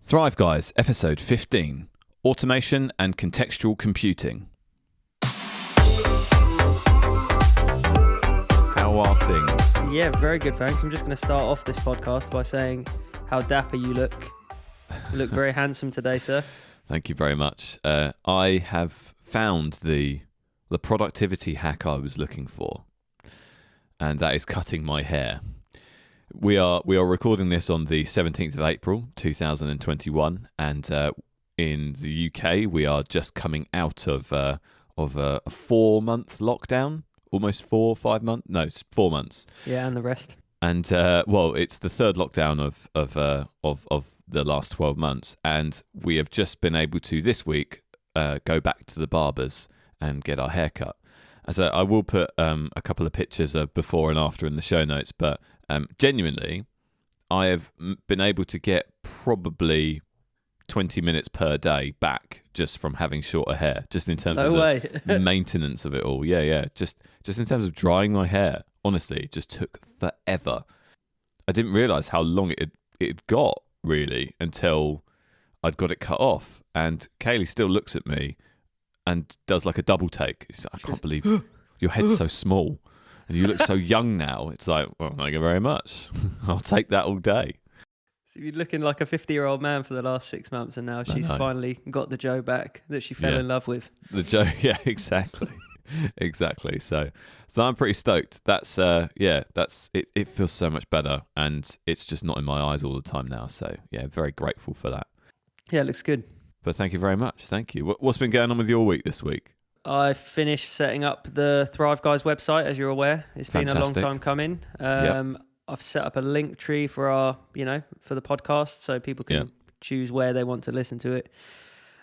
Thrive Guys, episode 15, Automation and Contextual Computing. How are things? Yeah, very good, thanks. I'm just going to start off this podcast by saying how dapper you look. You look very handsome today, sir. Thank you very much. I have found the productivity hack I was looking for, and that is cutting my hair. We are recording this on the 17th of April 2021, and in the UK we are just coming out of a 4-month lockdown, almost 4 or 5 months. No, it's 4 months. Yeah, and the rest. And well, it's the third lockdown of the last 12 months, and we have just been able to this week go back to the barbers and get our hair cut. And so I will put a couple of pictures of before and after in the show notes, but genuinely, I have been able to get probably 20 minutes per day back just from having shorter hair, just in terms of the maintenance of it all. Yeah. Just in terms of drying my hair, honestly, it just took forever. I didn't realise how long it got, really, until I'd got it cut off. And Kaylee still looks at me and does like a double take. She's like, I can't believe your head's so small. And you look so young now. It's like, well, thank you very much. I'll take that all day. So you're looking like a 50-year-old man for the last 6 months, and now she's finally got the Joe back that she fell in love with. The Joe, yeah, exactly. Exactly. So I'm pretty stoked. That's it. It feels so much better, and it's just not in my eyes all the time now. So yeah, very grateful for that. Yeah, it looks good. But thank you very much. Thank you. What's been going on with your week this week? I finished setting up the Thrive Guys website, as you're aware. It's been a long time coming. I've set up a link tree for our, for the podcast, so people can choose where they want to listen to it.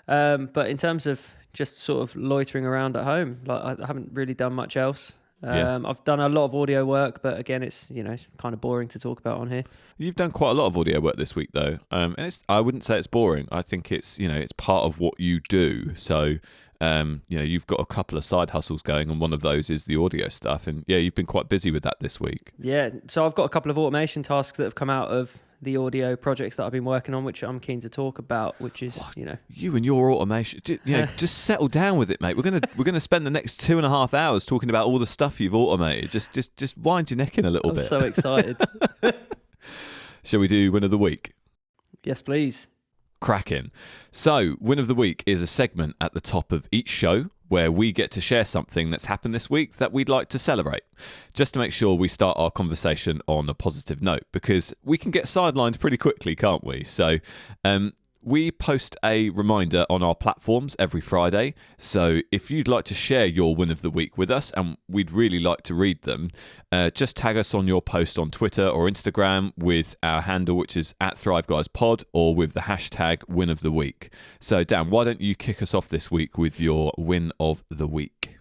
But in terms of just sort of loitering around at home, like I haven't really done much else. I've done a lot of audio work, but again, it's it's kind of boring to talk about on here. You've done quite a lot of audio work this week, though, and I wouldn't say it's boring. I think it's it's part of what you do. So you've got a couple of side hustles going, and one of those is the audio stuff. And you've been quite busy with that this week. Yeah, so I've got a couple of automation tasks that have come out of the audio projects that I've been working on, which I'm keen to talk about, which is, You and your automation, just settle down with it, mate. We're gonna spend the next 2.5 hours talking about all the stuff you've automated. Just wind your neck in a little bit. I'm so excited. Shall we do Win of the Week? Yes, please. Cracking. So, Win of the Week is a segment at the top of each show where we get to share something that's happened this week that we'd like to celebrate, just to make sure we start our conversation on a positive note, because we can get sidelined pretty quickly, can't we? So we post a reminder on our platforms every Friday. So if you'd like to share your Win of the Week with us, and we'd really like to read them, just tag us on your post on Twitter or Instagram with our handle, which is @ThriveGuysPod, or with the hashtag Win of the Week. So Dan, why don't you kick us off this week with your Win of the Week?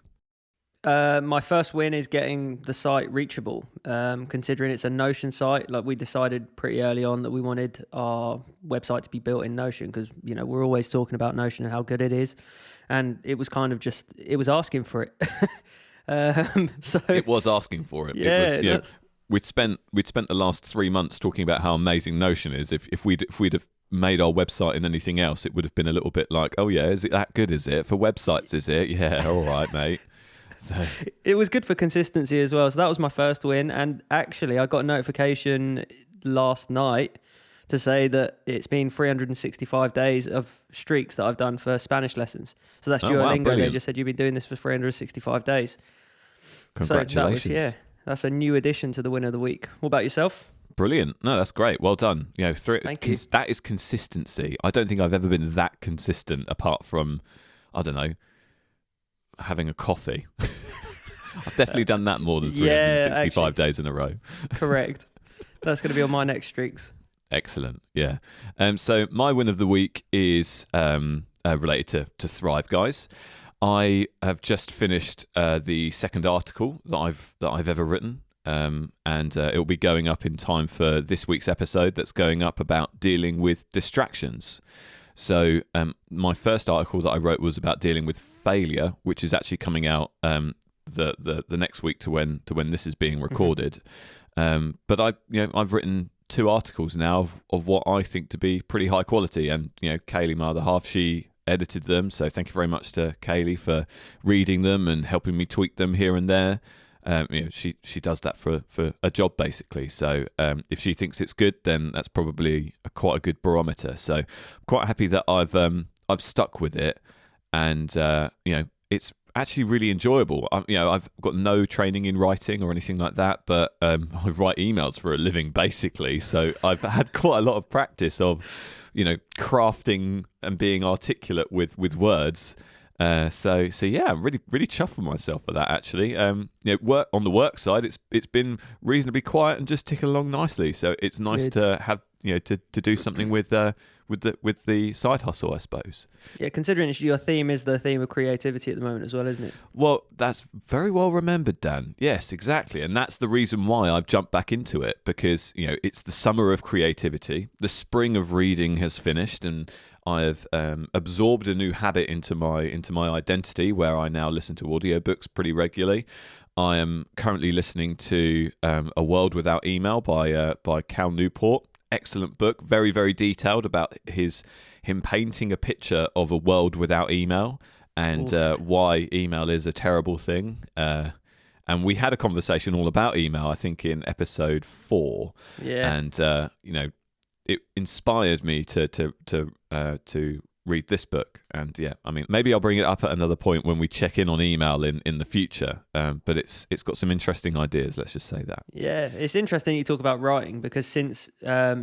My first win is getting the site reachable, considering it's a Notion site. Like, we decided pretty early on that we wanted our website to be built in Notion, because we're always talking about Notion and how good it is, and it was kind of it was asking for it. So it was asking for it. Yeah, it was, we'd spent the last 3 months talking about how amazing Notion is. If we'd have made our website in anything else, it would have been a little bit like, oh yeah, is it that good? Is it for websites? Is it? Yeah, all right, mate. So it was good for consistency as well. So that was my first win. And actually, I got a notification last night to say that it's been 365 days of streaks that I've done for Spanish lessons. So that's Duolingo. Wow, they just said, you've been doing this for 365 days. Congratulations. So that's a new addition to the Win of the Week. What about yourself? Brilliant. No, that's great. Well done. Thank you. That is consistency. I don't think I've ever been that consistent, apart from, I don't know, having a coffee. I've definitely done that more than 365 days in a row. Correct. That's going to be on my next streaks. Excellent. Yeah. So my Win of the Week is related to Thrive Guys. I have just finished the second article that I've ever written, and it will be going up in time for this week's episode. That's going up about dealing with distractions. So my first article that I wrote was about dealing with failure, which is actually coming out the next week to when this is being recorded. But I've written 2 articles now of what I think to be pretty high quality. And, Kaylee, my other half, she edited them. So thank you very much to Kaylee for reading them and helping me tweak them here and there. She does that for a job, basically. So if she thinks it's good, then that's probably quite a good barometer. So I'm quite happy that I've stuck with it, and it's actually really enjoyable. I've got no training in writing or anything like that, but I write emails for a living, basically. So I've had quite a lot of practice of crafting and being articulate with words. So yeah, I'm really, really chuffed with myself for that, actually. Work on the work side, it's been reasonably quiet and just ticking along nicely. So it's nice to have to do something with the side hustle, I suppose. Yeah, considering your theme is the theme of creativity at the moment as well, isn't it? Well, that's very well remembered, Dan. Yes, exactly, and that's the reason why I've jumped back into it, because it's the summer of creativity. The spring of reading has finished, and I've absorbed a new habit into my identity, where I now listen to audiobooks pretty regularly. I am currently listening to A World Without Email by Cal Newport. Excellent book, very, very detailed about him painting a picture of a world without email and why email is a terrible thing. And we had a conversation all about email, I think, in episode 4. Yeah. And it inspired me to read this book. And yeah, I mean, maybe I'll bring it up at another point when we check in on email in the future. But it's got some interesting ideas, let's just say that. Yeah, it's interesting you talk about writing, because since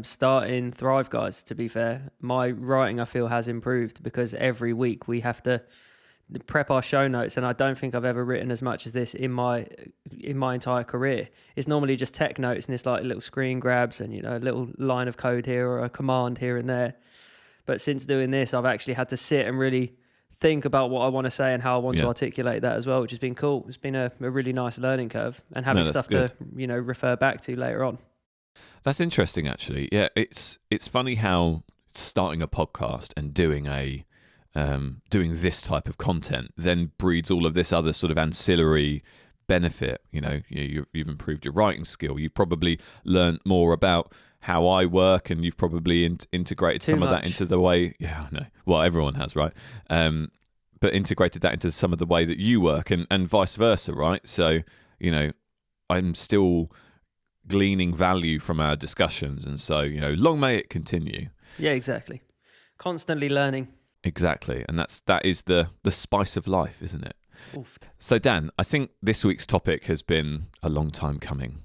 starting Thrive Guys, to be fair, my writing, I feel, has improved, because every week we have to prep our show notes, and I don't think I've ever written as much as this in my entire career. It's normally just tech notes, and it's like little screen grabs and a little line of code here or a command here and there. But since doing this, I've actually had to sit and really think about what I want to say and how I want to articulate that as well, which has been cool. It's been a really nice learning curve, and having stuff to refer back to later on. That's interesting, actually. Yeah, it's funny how starting a podcast and doing this type of content then breeds all of this other sort of ancillary benefit. You've improved your writing skill. You probably learned more about how I work, and you've probably integrated some of that into the way. Yeah, I know. Well, everyone has, right? But integrated that into some of the way that you work, and vice versa, right? So, I'm still gleaning value from our discussions, and so long may it continue. Yeah, exactly. Constantly learning. Exactly, and that is the spice of life, isn't it? Oof. So, Dan, I think this week's topic has been a long time coming.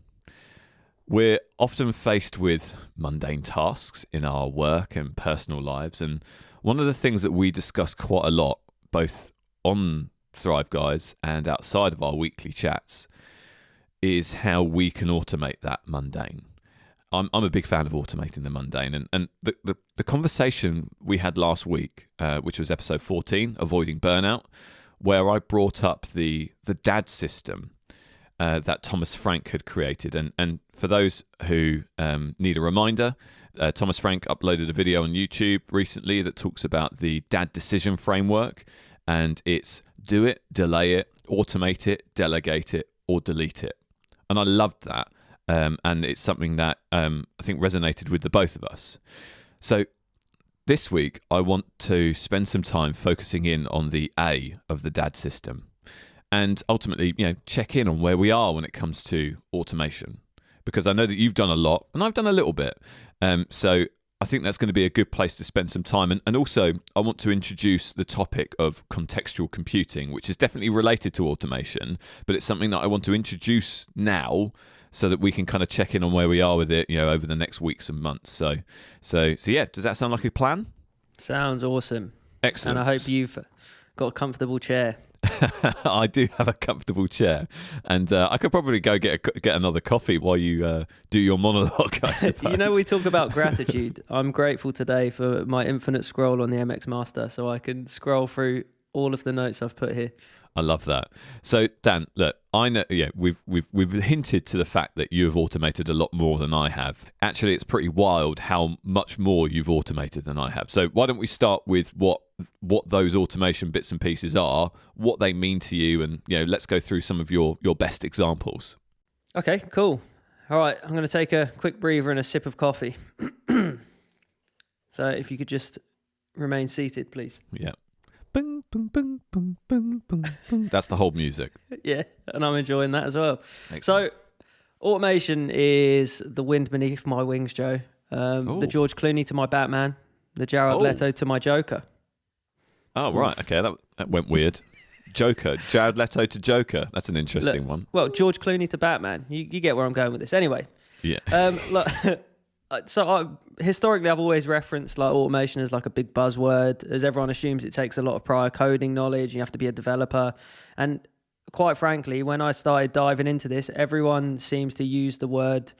We're often faced with mundane tasks in our work and personal lives, and one of the things that we discuss quite a lot, both on Thrive Guys and outside of our weekly chats, is how we can automate that mundane. I'm a big fan of automating the mundane, and the conversation we had last week, which was episode 14, Avoiding Burnout, where I brought up the DAD system that Thomas Frank had created. And for those who need a reminder, Thomas Frank uploaded a video on YouTube recently that talks about the DAD decision framework, and it's do it, delay it, automate it, delegate it, or delete it. And I loved that. And it's something that I think resonated with the both of us. So this week, I want to spend some time focusing in on the A of the DAD system, and ultimately, check in on where we are when it comes to automation, because I know that you've done a lot and I've done a little bit. So I think that's going to be a good place to spend some time. And also, I want to introduce the topic of contextual computing, which is definitely related to automation, but it's something that I want to introduce now, so that we can kind of check in on where we are with it, over the next weeks and months. So yeah, does that sound like a plan? Sounds awesome. Excellent. And I hope you've got a comfortable chair. I do have a comfortable chair, and I could probably go get another coffee while you do your monologue, I suppose. We talk about gratitude. I'm grateful today for my infinite scroll on the MX Master, so I can scroll through all of the notes I've put here. I love that. So Dan, look, I know, we've hinted to the fact that you have automated a lot more than I have. Actually, it's pretty wild how much more you've automated than I have. So why don't we start with what those automation bits and pieces are, what they mean to you, and let's go through some of your best examples. Okay, cool. All right, I'm going to take a quick breather and a sip of coffee. So if you could just remain seated, please. Yeah. Bing, bing, bing, bing, bing, bing, bing. That's the whole music. Yeah, and I'm enjoying that as well. Excellent. So automation is the wind beneath my wings, Joe. The George Clooney to my Batman, the Jared Leto to my Joker. Oh, right. Okay, that went weird. Joker. Jared Leto to Joker. That's an interesting one. Well, George Clooney to Batman. You get where I'm going with this. Anyway. Yeah. Historically, I've always referenced like automation as like a big buzzword, as everyone assumes it takes a lot of prior coding knowledge. You have to be a developer. And quite frankly, when I started diving into this, everyone seems to use the word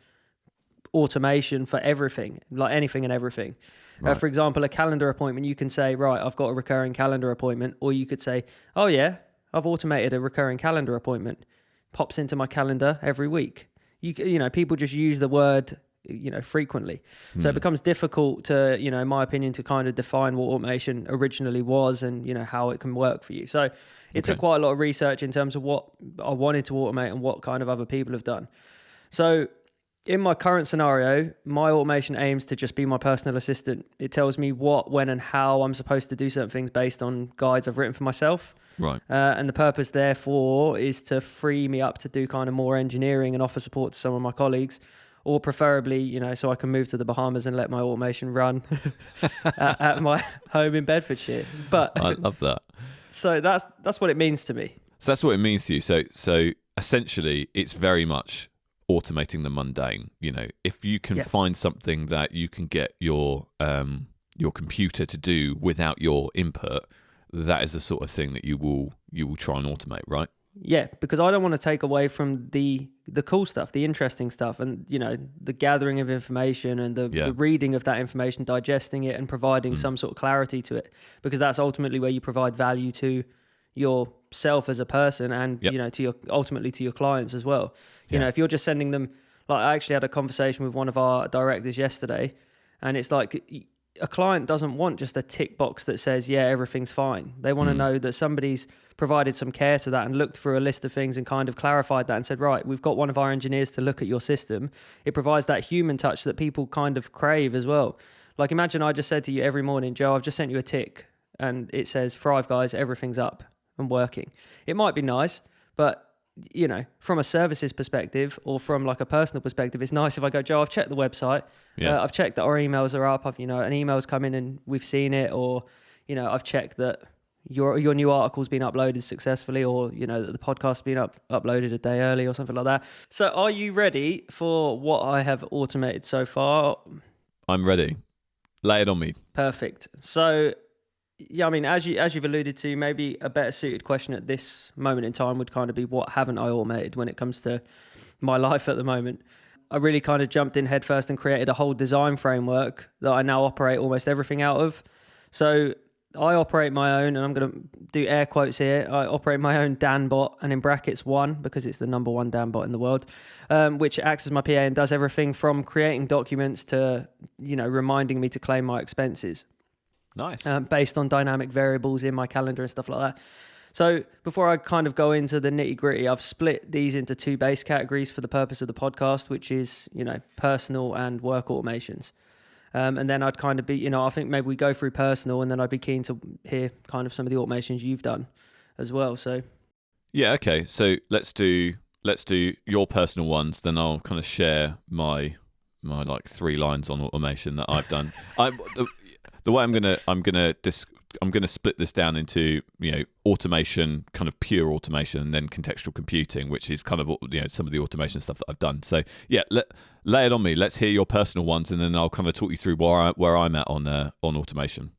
automation for everything, like anything and everything. Right. For example, a calendar appointment, you can say, right, I've got a recurring calendar appointment. Or you could say, oh yeah, I've automated a recurring calendar appointment. Pops into my calendar every week. You know, people just use the word, frequently. So it becomes difficult to, in my opinion, to kind of define what automation originally was and, how it can work for you. So it took quite a lot of research in terms of what I wanted to automate and what kind of other people have done. So in my current scenario, my automation aims to just be my personal assistant. It tells me what, when, and how I'm supposed to do certain things based on guides I've written for myself. Right. And the purpose, therefore, is to free me up to do kind of more engineering and offer support to some of my colleagues, or preferably, so I can move to the Bahamas and let my automation run at my home in Bedfordshire. But I love that. So that's what it means to me. So that's what it means to you. So essentially, it's very much automating the mundane. If you can find something that you can get your computer to do without your input, that is the sort of thing that you will try and automate, right? Yeah, because I don't want to take away from the cool stuff, the interesting stuff, and the gathering of information and the reading of that information, digesting it, and providing some sort of clarity to it, because that's ultimately where you provide value to yourself as a person and ultimately to your clients as well. If you're just sending them, like I actually had a conversation with one of our directors yesterday, and it's like a client doesn't want just a tick box that says, yeah, everything's fine. They want to know that somebody's provided some care to that and looked through a list of things and kind of clarified that and said, right, we've got one of our engineers to look at your system. It provides that human touch that people kind of crave as well. Like imagine I just said to you every morning, Joe, I've just sent you a tick and it says, Thrive Guys, everything's up and working. It might be nice, but from a services perspective or from like a personal perspective, it's nice if I go, Joe, I've checked the website. I've checked that our emails are up. I've, an email's come in and we've seen it, or, I've checked that your new article's been uploaded successfully, or, that the podcast's been uploaded a day early or something like that. So are you ready for what I have automated so far? I'm ready. Lay it on me. Perfect. So, yeah, I mean, as you've alluded to, maybe a better suited question at this moment in time would kind of be, what haven't I automated when it comes to my life at the moment? I really kind of jumped in headfirst and created a whole design framework that I now operate almost everything out of. So I operate my own, and I'm going to do air quotes here, I operate my own Dan bot, and in brackets 1, because it's the number 1 Dan bot in the world, which acts as my PA and does everything from creating documents to, reminding me to claim my expenses. Nice. Based on dynamic variables in my calendar and stuff like that. So before I kind of go into the nitty gritty, I've split these into 2 base categories for the purpose of the podcast, which is, personal and work automations. And then I'd kind of be, I think maybe we go through personal, and then I'd be keen to hear kind of some of the automations you've done as well. So yeah, okay. So let's do your personal ones, then I'll kind of share my like 3 lines on automation that I've done. The way I'm gonna split this down into automation, kind of pure automation, and then contextual computing, which is kind of some of the automation stuff that I've done. So yeah, lay it on me. Let's hear your personal ones, and then I'll kind of talk you through where I'm at on automation.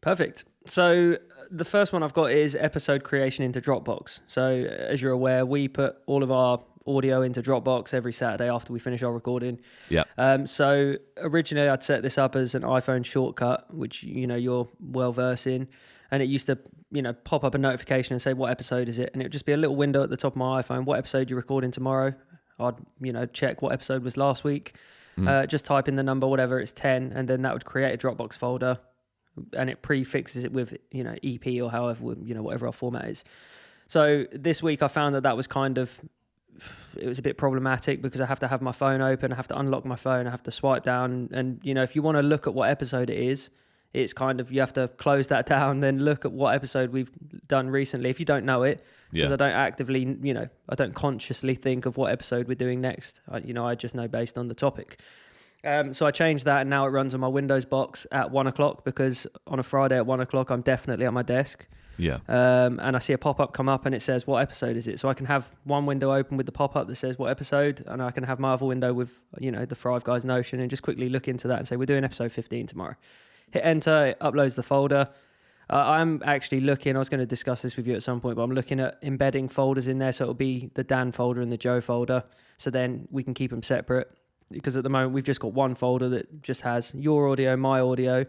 Perfect. So the first one I've got is episode creation into Dropbox. So as you're aware, we put all of our audio into Dropbox every Saturday after we finish our recording. Yeah. So originally I'd set this up as an iPhone shortcut, which you're well versed in, and it used to pop up a notification and say, what episode is it? And it would just be a little window at the top of my iPhone. What episode you're recording tomorrow? I'd check what episode was last week. Just type in the number, whatever, it's 10, and then that would create a Dropbox folder, and it prefixes it with EP or however whatever our format is. So this week I found that was kind of it was a bit problematic because I have to have my phone open, I have to unlock my phone, I have to swipe down, and if you want to look at what episode it is, it's kind of, you have to close that down, then look at what episode we've done recently if you don't know it, because I don't actively, I don't consciously think of what episode we're doing next. I just know based on the topic. So I changed that, and now it runs on my Windows box at 1:00, because on a Friday at 1:00 I'm definitely at my desk. Yeah. And I see a pop-up come up and it says, what episode is it? So I can have one window open with the pop-up that says what episode, and I can have my other window with, the Five Guys Notion, and just quickly look into that and say, we're doing episode 15 tomorrow. Hit enter, it uploads the folder. I'm actually looking, I was going to discuss this with you at some point, but I'm looking at embedding folders in there. So it'll be the Dan folder and the Joe folder. So then we can keep them separate, because at the moment we've just got one folder that just has your audio, my audio,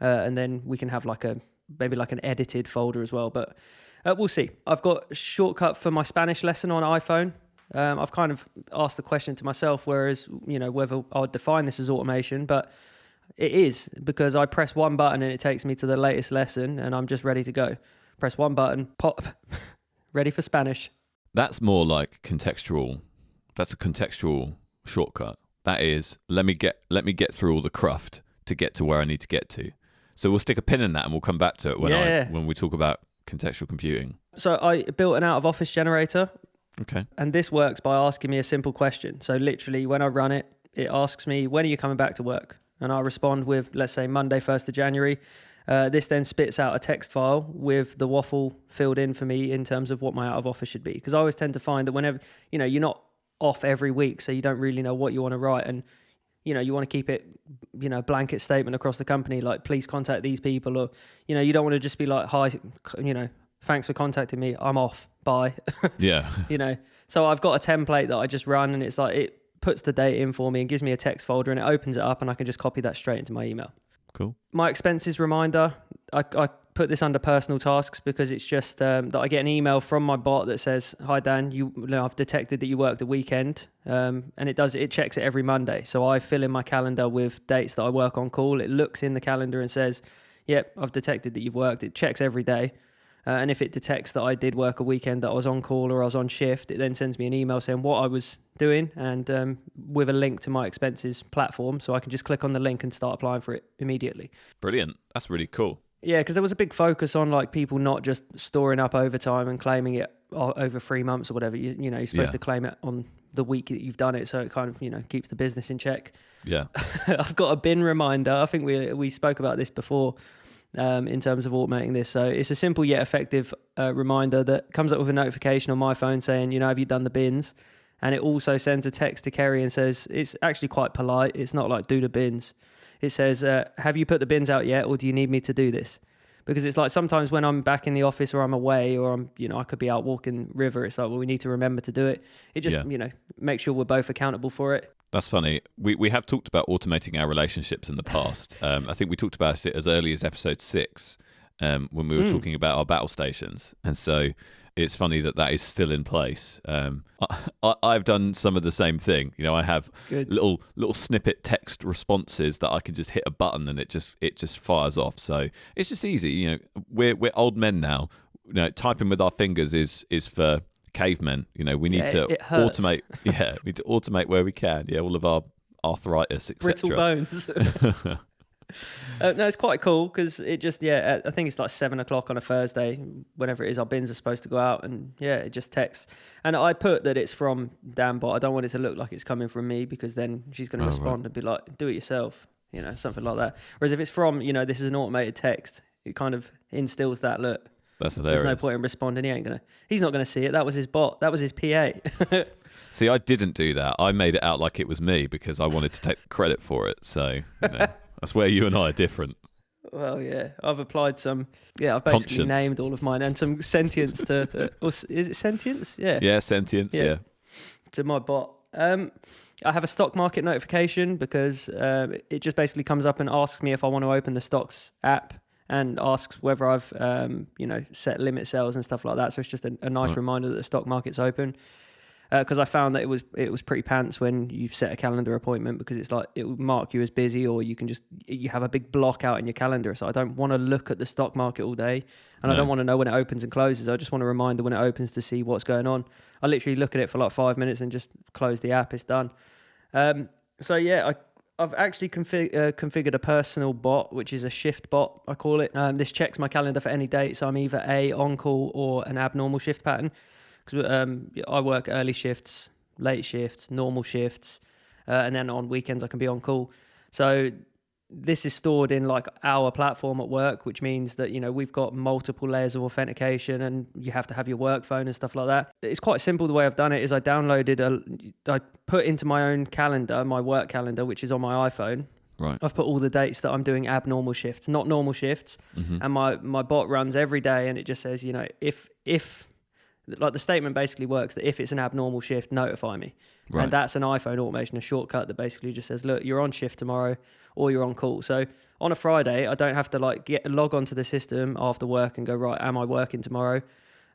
and then we can have maybe like an edited folder as well, but we'll see. I've got a shortcut for my Spanish lesson on iPhone. I've kind of asked the question to myself, whereas, whether I would define this as automation, but it is, because I press one button and it takes me to the latest lesson and I'm just ready to go. Press one button, pop, ready for Spanish. That's more like contextual. That's a contextual shortcut. That is, let me get through all the cruft to get to where I need to get to. So we'll stick a pin in that and we'll come back to it when we talk about contextual computing. So I built an out-of-office generator. Okay. And this works by asking me a simple question. So literally when I run it, it asks me, when are you coming back to work? And I respond with, let's say, Monday, 1st of January. This then spits out a text file with the waffle filled in for me in terms of what my out-of-office should be. Because I always tend to find that whenever, you're not off every week, so you don't really know what you want to write. And you want to keep it, blanket statement across the company, like, please contact these people, or, you don't want to just be like, hi, thanks for contacting me, I'm off, bye. Yeah. So I've got a template that I just run, and it's like, it puts the date in for me and gives me a text folder, and it opens it up, and I can just copy that straight into my email. Cool. My expenses reminder, I put this under personal tasks because it's just that I get an email from my bot that says, hi Dan, I've detected that you worked a weekend, and it checks it every Monday. So I fill in my calendar with dates that I work on call. It looks in the calendar and says, yep, I've detected that you've worked. It checks every day. And if it detects that I did work a weekend, that I was on call or I was on shift, it then sends me an email saying what I was doing, and with a link to my expenses platform, so I can just click on the link and start applying for it immediately. Brilliant. That's really cool. Yeah, because there was a big focus on like people not just storing up overtime and claiming it over 3 months or whatever. You're supposed to claim it on the week that you've done it, so it kind of keeps the business in check. Yeah. I've got a bin reminder. I think we spoke about this before. In terms of automating this. So it's a simple yet effective reminder that comes up with a notification on my phone saying, have you done the bins? And it also sends a text to Kerry and says, it's actually quite polite. It's not like do the bins. It says, have you put the bins out yet, or do you need me to do this? Because it's like sometimes when I'm back in the office or I'm away or I'm, I could be out walking river. It's like, well, we need to remember to do it. It just, make sure we're both accountable for it. That's funny. We have talked about automating our relationships in the past. I think we talked about it as early as episode 6 when we were talking about our battle stations. And so it's funny that is still in place. I've done some of the same thing. I have little snippet text responses that I can just hit a button and it just fires off. So it's just easy. We're old men now. Typing with our fingers is for cavemen. We need to automate. Yeah, we need to automate where we can. Yeah, all of our arthritis, etc. Brittle bones. No, it's quite cool because it just, I think it's like 7:00 on a Thursday, whenever it is, our bins are supposed to go out, and it just texts. And I put that it's from Dan Bot. I don't want it to look like it's coming from me, because then she's going to respond and be like, do it yourself, something like that. Whereas if it's from, this is an automated text, it kind of instills that look. That's hilarious. There's no point in responding. He's not going to see it. That was his bot. That was his PA. See, I didn't do that. I made it out like it was me because I wanted to take the credit for it. So that's where you and I are different. Well, yeah, I've applied some. Yeah, I've basically named all of mine and some sentience to. Is it sentience? Yeah. Yeah, sentience. Yeah. To my bot. I have a stock market notification because it just basically comes up and asks me if I want to open the stocks app, and asks whether I've, set limit sales and stuff like that. So it's just a nice reminder that the stock market's open. because I found that it was pretty pants when you set a calendar appointment, because it's like it will mark you as busy, or you have a big block out in your calendar. So I don't want to look at the stock market all day, and I don't want to know when it opens and closes. I just want a reminder when it opens to see what's going on. I literally look at it for like 5 minutes and just close the app. It's done. So yeah, I've actually configured a personal bot, which is a shift bot, I call it. This checks my calendar for any dates I'm either on call or an abnormal shift pattern. Because I work early shifts, late shifts, normal shifts, and then on weekends I can be on call. So this is stored in like our platform at work, which means that, we've got multiple layers of authentication, and you have to have your work phone and stuff like that. It's quite simple. The way I've done it is I put into my own calendar, my work calendar, which is on my iPhone. Right. I've put all the dates that I'm doing abnormal shifts, not normal shifts. Mm-hmm. And my bot runs every day, and it just says, if like the statement basically works that if it's an abnormal shift, notify me. Right. And that's an iPhone automation, a shortcut that basically just says, look, you're on shift tomorrow or you're on call. So on a Friday, I don't have to log onto the system after work and go, right, am I working tomorrow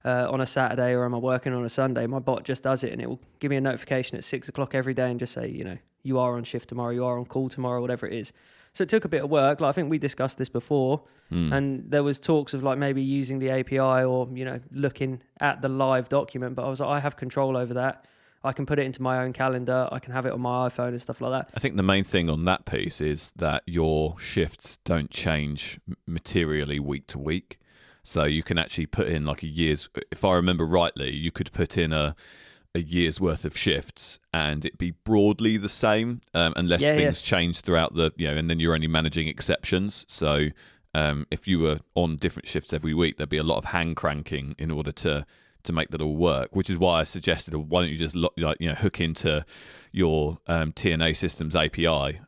on a Saturday, or am I working on a Sunday? My bot just does it, and it will give me a notification at 6 o'clock every day and just say, you are on shift tomorrow, you are on call tomorrow, whatever it is. So it took a bit of work. Like I think we discussed this before, and there was talks of like maybe using the API or, looking at the live document, but I was like, I have control over that. I can put it into my own calendar. I can have it on my iPhone and stuff like that. I think the main thing on that piece is that your shifts don't change materially week to week. So you can actually put in like a year's, if I remember rightly, you could put in a year's worth of shifts and it'd be broadly the same, unless things change throughout the, and then you're only managing exceptions. So if you were on different shifts every week, there'd be a lot of hand cranking in order to make that all work, which is why I suggested, why don't you just hook into your TNA systems API,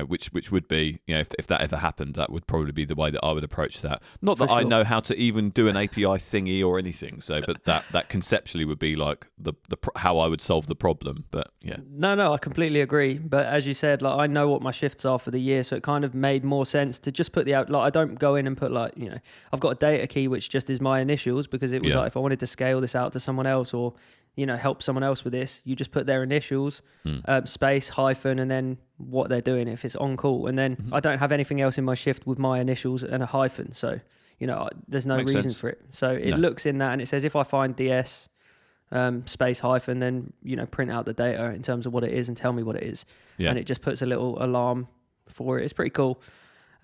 which would be, if that ever happened, that would probably be the way that I would approach that. Not that I know how to even do an API thingy or anything, so but that conceptually would be like the how I would solve the problem. But yeah, no, I completely agree. But as you said, like I know what my shifts are for the year, so it kind of made more sense to just put I don't go in and put I've got a data key which just is my initials, because it was like if I wanted to scale this out to someone else or help someone else with this, you just put their initials, space, hyphen, and then what they're doing if it's on call. And then I don't have anything else in my shift with my initials and a hyphen. So, there's no Makes reason sense. for it. So it looks in that and it says, if I find DS, space, hyphen, then, print out the data in terms of what it is and tell me what it is. Yeah. And it just puts a little alarm for it. It's pretty cool.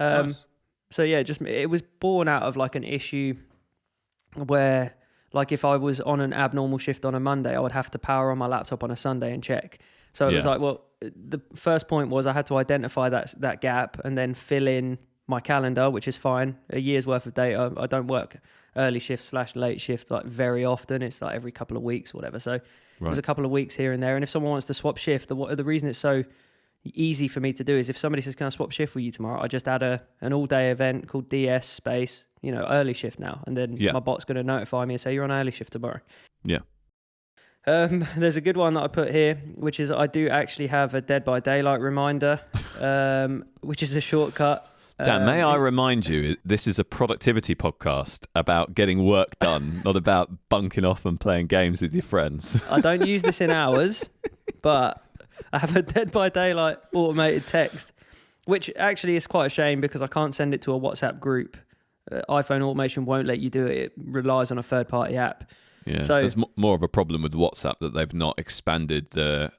Nice. So yeah, it was born out of like an issue where, like if I was on an abnormal shift on a Monday, I would have to power on my laptop on a Sunday and check. So it was like, well, the first point was I had to identify that gap and then fill in my calendar, which is fine. A year's worth of data. I don't work early shift / late shift like very often. It's like every couple of weeks or whatever. So there's a couple of weeks here and there. And if someone wants to swap shift, the reason it's so easy for me to do is if somebody says, can I swap shift with you tomorrow? I just add an all-day event called DS space, early shift now. And then my bot's going to notify me and say, you're on early shift tomorrow. Yeah. There's a good one that I put here, which is I do actually have a Dead by Daylight reminder, which is a shortcut. Dan, may I remind you, this is a productivity podcast about getting work done, not about bunking off and playing games with your friends. I don't use this in hours, but I have a Dead by Daylight automated text, which actually is quite a shame because I can't send it to a WhatsApp group. iPhone automation won't let you do it. It relies on a third-party app. Yeah, so there's more of a problem with WhatsApp that they've not expanded the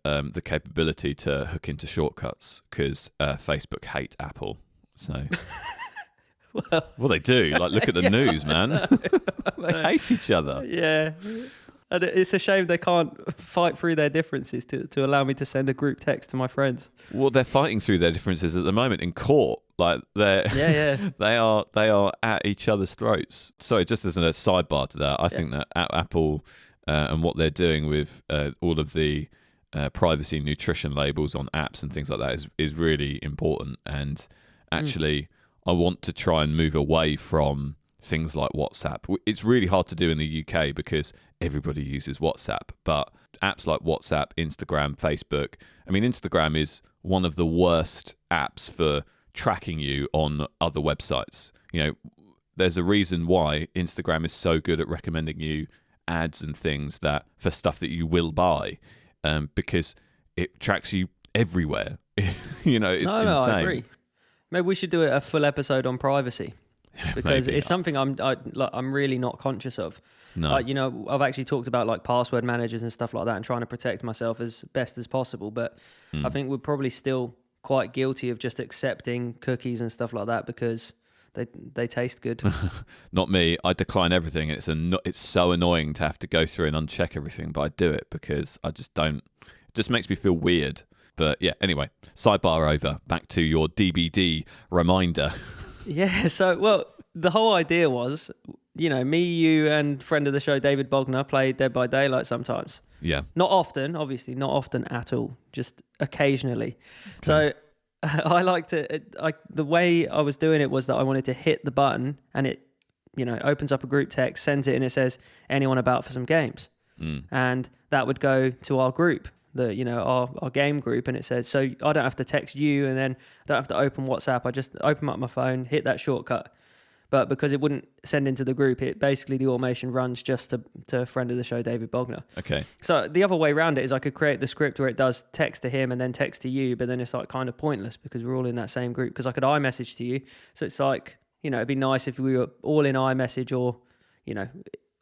capability to hook into shortcuts because Facebook hate Apple. So, well, they do. Like, look at the news, man. They hate each other. Yeah. And it's a shame they can't fight through their differences to allow me to send a group text to my friends. Well, they're fighting through their differences at the moment in court. Like they are at each other's throats. So just as a sidebar to that, I think that Apple and what they're doing with all of the privacy and nutrition labels on apps and things like that is really important. And actually, I want to try and move away from things like WhatsApp. It's really hard to do in the UK because everybody uses WhatsApp, but apps like WhatsApp, Instagram, Facebook. I mean, Instagram is one of the worst apps for tracking you on other websites. There's a reason why Instagram is so good at recommending you ads and things that for stuff that you will buy, because it tracks you everywhere. You know, it's insane. I agree. Maybe we should do a full episode on privacy, because it's something I'm really not conscious of. No. You know, I've actually talked about like password managers and stuff like that and trying to protect myself as best as possible. But I think we're probably still quite guilty of just accepting cookies and stuff like that because they taste good. Not me. I decline everything. It's so annoying to have to go through and uncheck everything, but I do it because I just don't. It just makes me feel weird. But yeah, anyway, sidebar over. Back to your DBD reminder. Yeah, so, well, the whole idea was, you know, me, you, and friend of the show, David Bogner, play Dead by Daylight sometimes. Yeah. Not often, obviously, not often at all, just occasionally. Okay. So I like to, the way I was doing it was that I wanted to hit the button and it, you know, opens up a group text, sends it, and it says, anyone about for some games? And that would go to our group. Our game group, and it says, so I don't have to text you, and then I don't have to open WhatsApp. I just open up my phone, hit that shortcut. But because it wouldn't send into the group, it basically, the automation runs just to a friend of the show, David Bogner. Okay. So the other way around it is I could create the script where it does text to him and then text to you, but then it's like kind of pointless because we're all in that same group, because I could iMessage to you. So it's like, you know, it'd be nice if we were all in iMessage or, you know,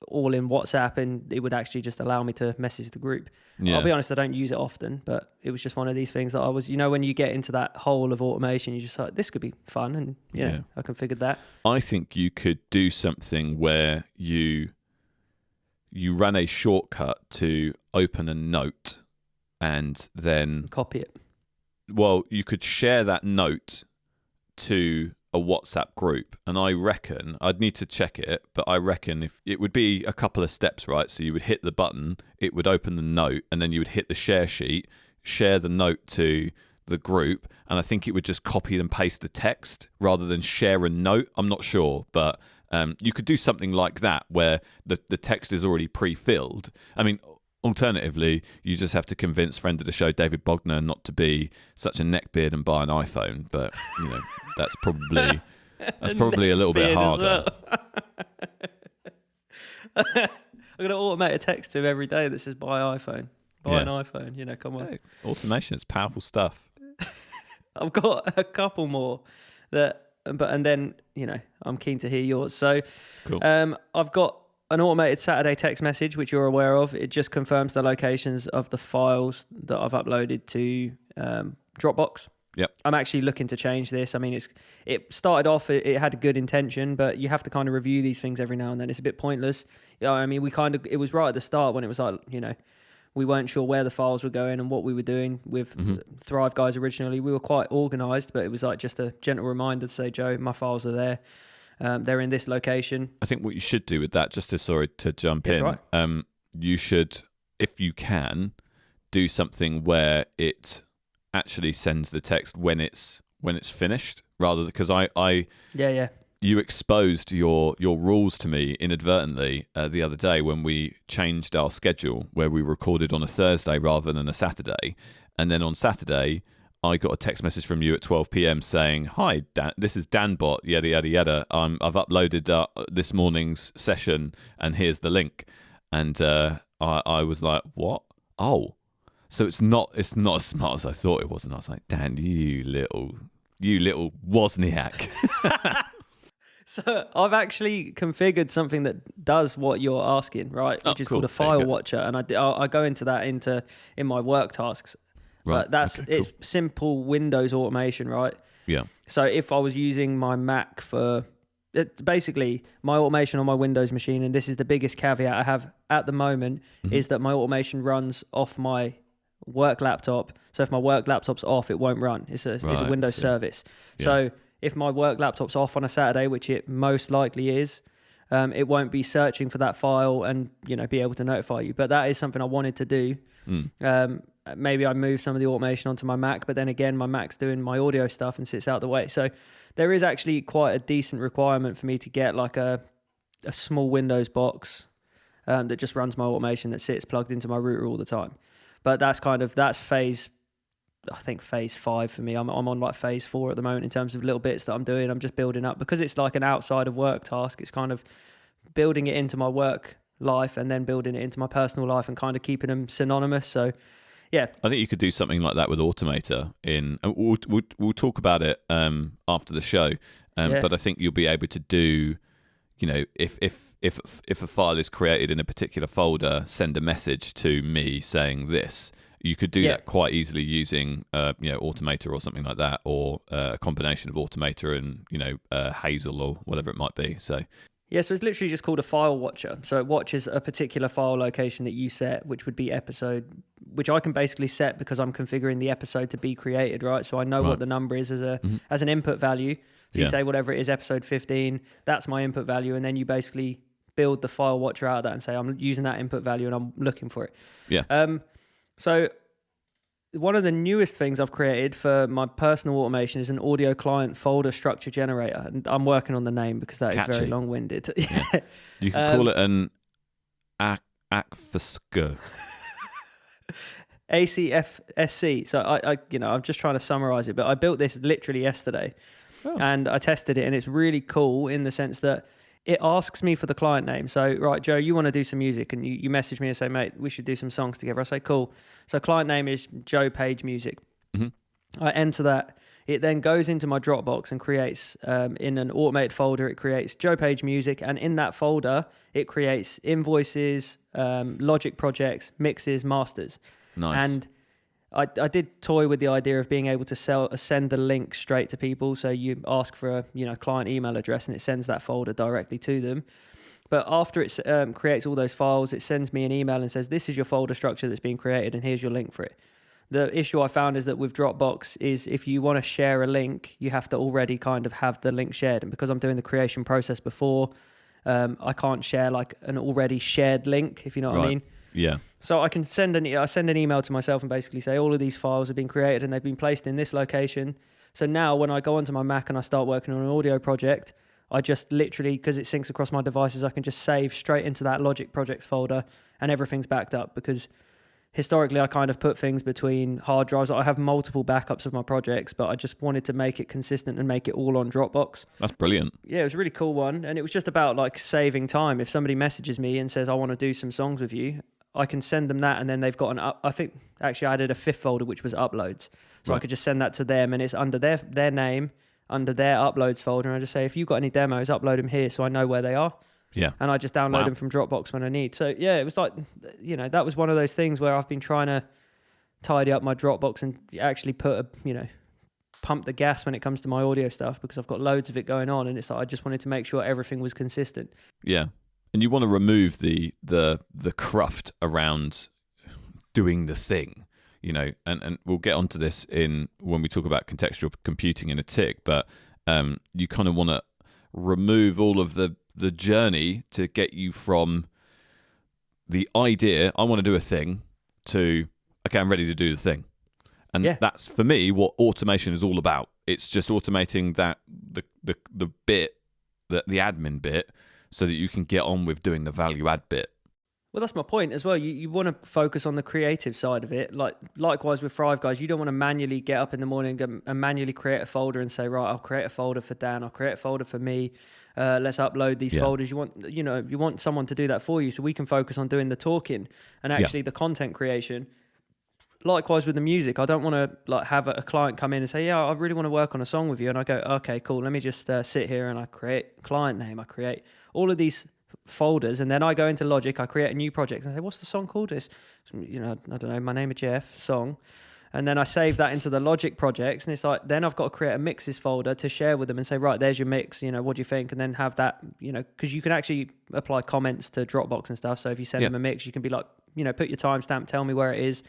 all in WhatsApp, and it would actually just allow me to message the group. Yeah. I'll be honest, I don't use it often, but it was just one of these things that I was, you know, when you get into that hole of automation, you just like, this could be fun, and I configured that. I think you could do something where you run a shortcut to open a note and then copy it. Well, you could share that note to a WhatsApp group, and I reckon, I'd need to check it, but I reckon if it would be a couple of steps, right? So you would hit the button, it would open the note, and then you would hit the share sheet, share the note to the group, and I think it would just copy and paste the text rather than share a note. I'm not sure, but you could do something like that where the text is already pre-filled. I mean, alternatively, you just have to convince friend of the show, David Bogner, not to be such a neckbeard and buy an iPhone. But, you know, that's probably a little bit harder. I'm going to automate a text to him every day that says buy iPhone. Buy an iPhone, you know, come on. Hey, automation is powerful stuff. I've got a couple more and then, you know, I'm keen to hear yours. So cool. I've got an automated Saturday text message, which you're aware of. It just confirms the locations of the files that I've uploaded to Dropbox. Yep. I'm actually looking to change this. I mean, it started off, it had a good intention, but you have to kind of review these things every now and then. It's a bit pointless. You know, I mean, it was right at the start when it was like, you know, we weren't sure where the files were going and what we were doing with Thrive Guys originally. We were quite organized, but it was like just a gentle reminder to say, Joe, my files are there. They're in this location. I think what you should do with that, just to jump in, right. You should, if you can, do something where it actually sends the text when it's finished, rather because you exposed your rules to me inadvertently the other day when we changed our schedule, where we recorded on a Thursday rather than a Saturday, and then on Saturday I got a text message from you at 12 p.m. saying, "Hi, Dan, this is Danbot, yada, yada, yada. I've uploaded this morning's session, and here's the link." And I was like, "What? Oh, so it's not as smart as I thought it was." And I was like, "Dan, you little Wozniak." So I've actually configured something that does what you're asking, right? Which is called a file watcher, and I go into that in my work tasks. Right. But it's simple Windows automation, right? Yeah. So if I was using my Mac basically my automation on my Windows machine, and this is the biggest caveat I have at the moment, is that my automation runs off my work laptop. So if my work laptop's off, it won't run. It's a Windows service. Yeah. So if my work laptop's off on a Saturday, which it most likely is, it won't be searching for that file and, you know, be able to notify you. But that is something I wanted to do. Maybe I move some of the automation onto my Mac, but then again, my Mac's doing my audio stuff and sits out the way. So there is actually quite a decent requirement for me to get like a small Windows box that just runs my automation, that sits plugged into my router all the time. But that's phase 5 for me. I'm on like phase 4 at the moment in terms of little bits that I'm doing. I'm just building up because it's like an outside of work task. It's kind of building it into my work life and then building it into my personal life and kind of keeping them synonymous. So yeah, I think you could do something like that with Automator. We'll talk about it after the show, but I think you'll be able to do, if a file is created in a particular folder, send a message to me saying this. You could do that quite easily using Automator or something like that, or a combination of Automator and Hazel or whatever it might be. So so it's literally just called a file watcher. So it watches a particular file location that you set, which would be episode, which I can basically set because I'm configuring the episode to be created, right? So I know what the number is as an input value. So you say whatever it is, episode 15, that's my input value, and then you basically build the file watcher out of that and say, I'm using that input value and I'm looking for it. Yeah. So one of the newest things I've created for my personal automation is an audio client folder structure generator. And I'm working on the name because that is very long-winded. Yeah. You can call it an ACFSC. ACFSC. So I'm just trying to summarize it, but I built this literally yesterday and I tested it, and it's really cool in the sense that it asks me for the client name. So, right, Joe, you want to do some music, and you message me and say, mate, we should do some songs together. I say, cool. So client name is Joe Page Music. I enter that. It then goes into my Dropbox and creates, in an automated folder, it creates Joe Page Music. And in that folder, it creates invoices, Logic projects, mixes, masters. Nice. And I did toy with the idea of being able to send the link straight to people. So you ask for a client email address and it sends that folder directly to them. But after it creates all those files, it sends me an email and says, this is your folder structure that's being created and here's your link for it. The issue I found is that with Dropbox is if you want to share a link, you have to already kind of have the link shared. And because I'm doing the creation process before, I can't share like an already shared link, if you know what I mean. Yeah. So I can send an email to myself and basically say all of these files have been created and they've been placed in this location. So now when I go onto my Mac and I start working on an audio project, I just literally, because it syncs across my devices, I can just save straight into that Logic projects folder and everything's backed up, because historically I kind of put things between hard drives. I have multiple backups of my projects, but I just wanted to make it consistent and make it all on Dropbox. That's brilliant. Yeah, it was a really cool one. And it was just about like saving time. If somebody messages me and says, I want to do some songs with you, I can send them that, and then they've got I think actually I added a fifth folder, which was uploads. So I could just send that to them, and it's under their name, under their uploads folder. And I just say, if you've got any demos, upload them here so I know where they are. Yeah. And I just download them from Dropbox when I need. So yeah, it was like, that was one of those things where I've been trying to tidy up my Dropbox and actually pump the gas when it comes to my audio stuff, because I've got loads of it going on, and it's like I just wanted to make sure everything was consistent. Yeah. And you want to remove the cruft around doing the thing, and we'll get onto this when we talk about contextual computing in a tick, but you kind of want to remove all of the journey to get you from the idea, I want to do a thing, to, okay, I'm ready to do the thing. And that's, for me, what automation is all about. It's just automating that the bit, the admin bit, so that you can get on with doing the value add bit. Well, that's my point as well. You want to focus on the creative side of it. Likewise with Thrive Guys, you don't want to manually get up in the morning and manually create a folder and say, right, I'll create a folder for Dan, I'll create a folder for me. Let's upload these folders. You want someone to do that for you, so we can focus on doing the talking and actually the content creation. Likewise with the music, I don't want to have a client come in and say, yeah, I really want to work on a song with you. And I go, okay, cool. Let me just sit here and I create client name. I create all of these folders, and then I go into Logic, I create a new project and I say, what's the song called? It's, I don't know, My Name is Jeff song. And then I save that into the Logic projects, and it's like, then I've got to create a mixes folder to share with them and say, right, there's your mix, what do you think? And then have that, because you can actually apply comments to Dropbox and stuff. So if you send them a mix, you can be like, put your timestamp, tell me where it is.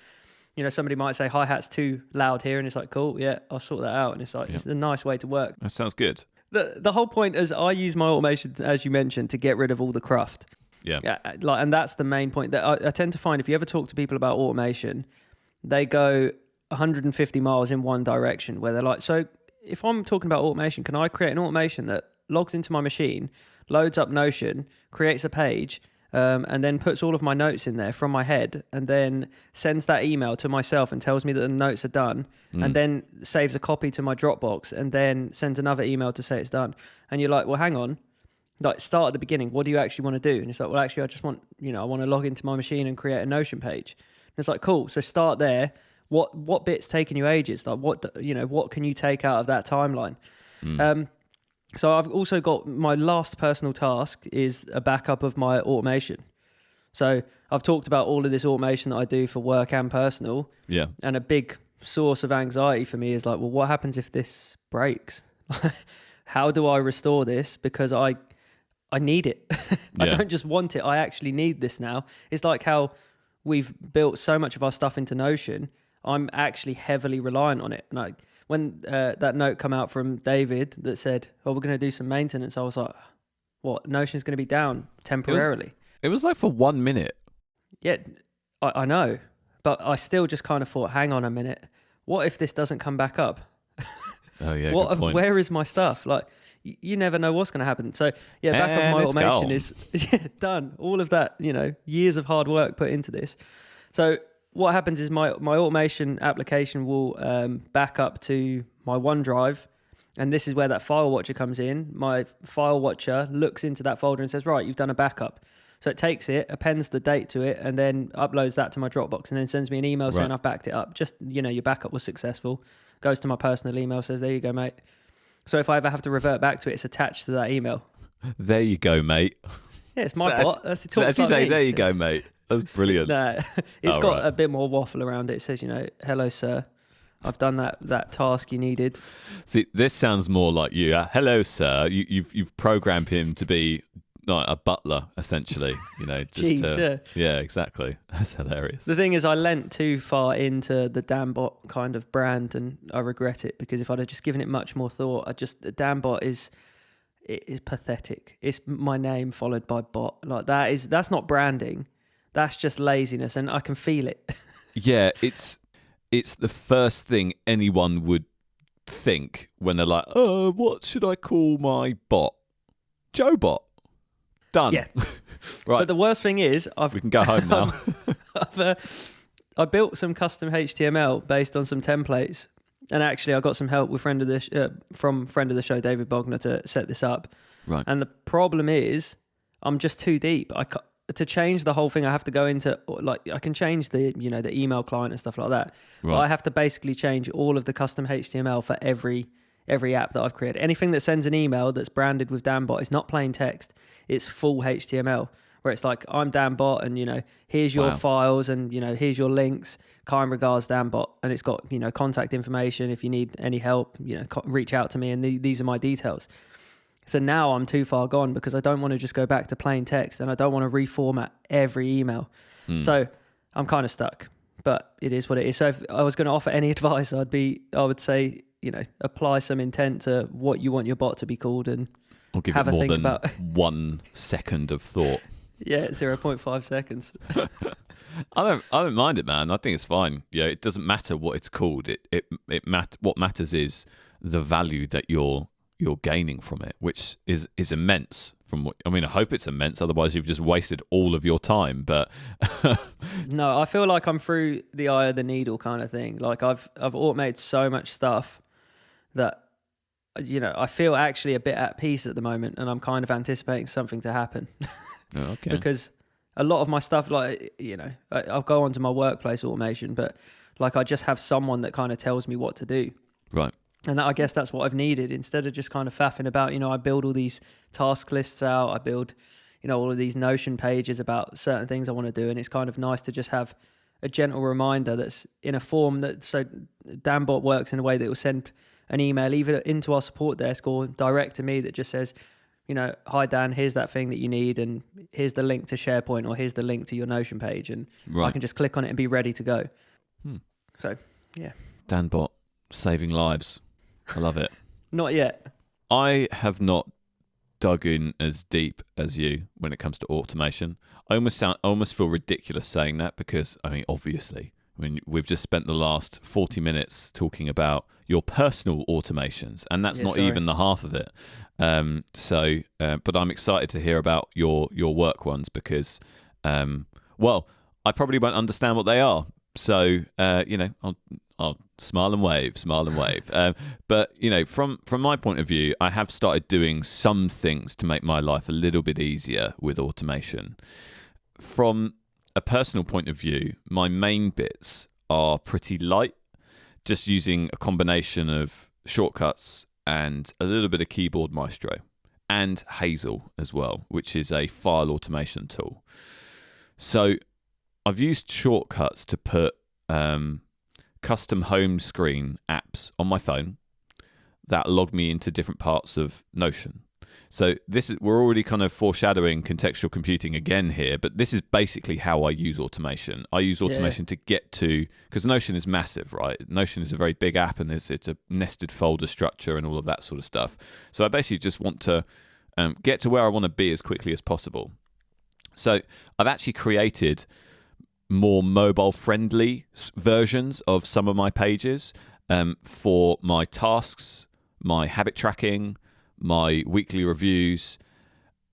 Somebody might say hi-hat's too loud here, and it's like, cool, yeah, I'll sort that out. And it's like, it's a nice way to work. That sounds good. The whole point is I use my automation, as you mentioned, to get rid of all the cruft. Yeah. And that's the main point. That I tend to find, if you ever talk to people about automation, they go 150 miles in one direction, where they're like, so if I'm talking about automation, can I create an automation that logs into my machine, loads up Notion, creates a page, and then puts all of my notes in there from my head, and then sends that email to myself and tells me that the notes are done, and then saves a copy to my Dropbox, and then sends another email to say it's done. And you're like, well, hang on. Like, start at the beginning. What do you actually want to do? And it's like, well, actually, I just want, I want to log into my machine and create a Notion page. And it's like, cool. So start there. What bit's taking you ages? Like, what can you take out of that timeline? So I've also got my last personal task is a backup of my automation. So I've talked about all of this automation that I do for work and personal. Yeah. And a big source of anxiety for me is like, well, what happens if this breaks? How do I restore this? Because I need it. I don't just want it. I actually need this now. It's like how we've built so much of our stuff into Notion. I'm actually heavily reliant on it. And when that note come out from David that said, "Oh, we're going to do some maintenance," I was like, "What? Notion's going to be down temporarily?" It was like for 1 minute. Yeah, I know, but I still just kind of thought, "Hang on a minute. What if this doesn't come back up? Oh yeah, good point. Where is my stuff? Like, you never know what's going to happen." So yeah, backup my automation is done. All of that, years of hard work put into this. So what happens is my automation application will back up to my OneDrive, and this is where that file watcher comes in. My file watcher looks into that folder and says, right, you've done a backup. So it takes it, appends the date to it, and then uploads that to my Dropbox, and then sends me an email saying I've backed it up. Just, your backup was successful. Goes to my personal email, says, there you go, mate. So if I ever have to revert back to it, it's attached to that email. There you go, mate. Yeah, it's my bot. That's so as you say, there you go, mate. That's brilliant. No, it's got a bit more waffle around it. It says, hello, sir. I've done that task you needed. See, this sounds more like you. Hello, sir. You've programmed him to be like a butler, essentially. Jeez, yeah, exactly. That's hilarious. The thing is, I lent too far into the Danbot kind of brand, and I regret it, because if I'd have just given it much more thought, the Danbot is pathetic. It's my name followed by bot. Like, that's not branding. That's just laziness, and I can feel it. Yeah, it's the first thing anyone would think when they're like, "Oh, what should I call my bot?" Joe Bot. Done. Yeah. Right. But the worst thing is, we can go home now. I built some custom HTML based on some templates, and actually I got some help with friend of the show, David Bogner, to set this up. Right. And the problem is, I'm just too deep. To change the whole thing, I have to go into, like, I can change the email client and stuff like that. Right. But I have to basically change all of the custom HTML for every app that I've created. Anything that sends an email that's branded with Danbot is not plain text. It's full HTML, where it's like, I'm Danbot, and here's your files, and here's your links. Kind regards, Danbot, and it's got contact information. If you need any help, reach out to me, and these are my details. So now I'm too far gone, because I don't want to just go back to plain text, and I don't want to reformat every email. So I'm kind of stuck, but it is what it is. So if I was going to offer any advice, I would say, apply some intent to what you want your bot to be called, and I'll give have it a more think than about 1 second of thought. Yeah, 0.5 seconds. I don't mind it, man. I think it's fine. Yeah, it doesn't matter what it's called. What matters is the value that you're gaining from it, which is immense. I hope it's immense. Otherwise, you've just wasted all of your time. But no, I feel like I'm through the eye of the needle kind of thing. Like, I've automated so much stuff that I feel actually a bit at peace at the moment, and I'm kind of anticipating something to happen. Oh, okay. Because a lot of my stuff, like, I'll go onto my workplace automation, but like, I just have someone that kind of tells me what to do. Right. And I guess that's what I've needed, instead of just kind of faffing about. I build all these task lists out. I build, all of these Notion pages about certain things I want to do. And it's kind of nice to just have a gentle reminder that's in a form that, so Danbot works in a way that will send an email either into our support desk or direct to me that just says, hi Dan, here's that thing that you need, and here's the link to SharePoint, or here's the link to your Notion page, and I can just click on it and be ready to go. So, yeah. Danbot, saving lives. I love it. Not yet. I have not dug in as deep as you when it comes to automation. I almost feel ridiculous saying that, because obviously, we've just spent the last 40 minutes talking about your personal automations, and that's not even the half of it. But I'm excited to hear about your work ones, because, I probably won't understand what they are. So, I'll smile and wave, smile and wave. But from my point of view, I have started doing some things to make my life a little bit easier with automation. From a personal point of view, my main bits are pretty light, just using a combination of shortcuts and a little bit of keyboard maestro, and Hazel as well, which is a file automation tool. So I've used shortcuts to put custom home screen apps on my phone that log me into different parts of Notion. So we're already kind of foreshadowing contextual computing again here, but this is basically how I use automation. I use automation to get to, because Notion is massive, right? Notion is a very big app, and it's a nested folder structure and all of that sort of stuff. So I basically just want to get to where I want to be as quickly as possible. So I've actually created more mobile-friendly versions of some of my pages for my tasks, my habit tracking, my weekly reviews,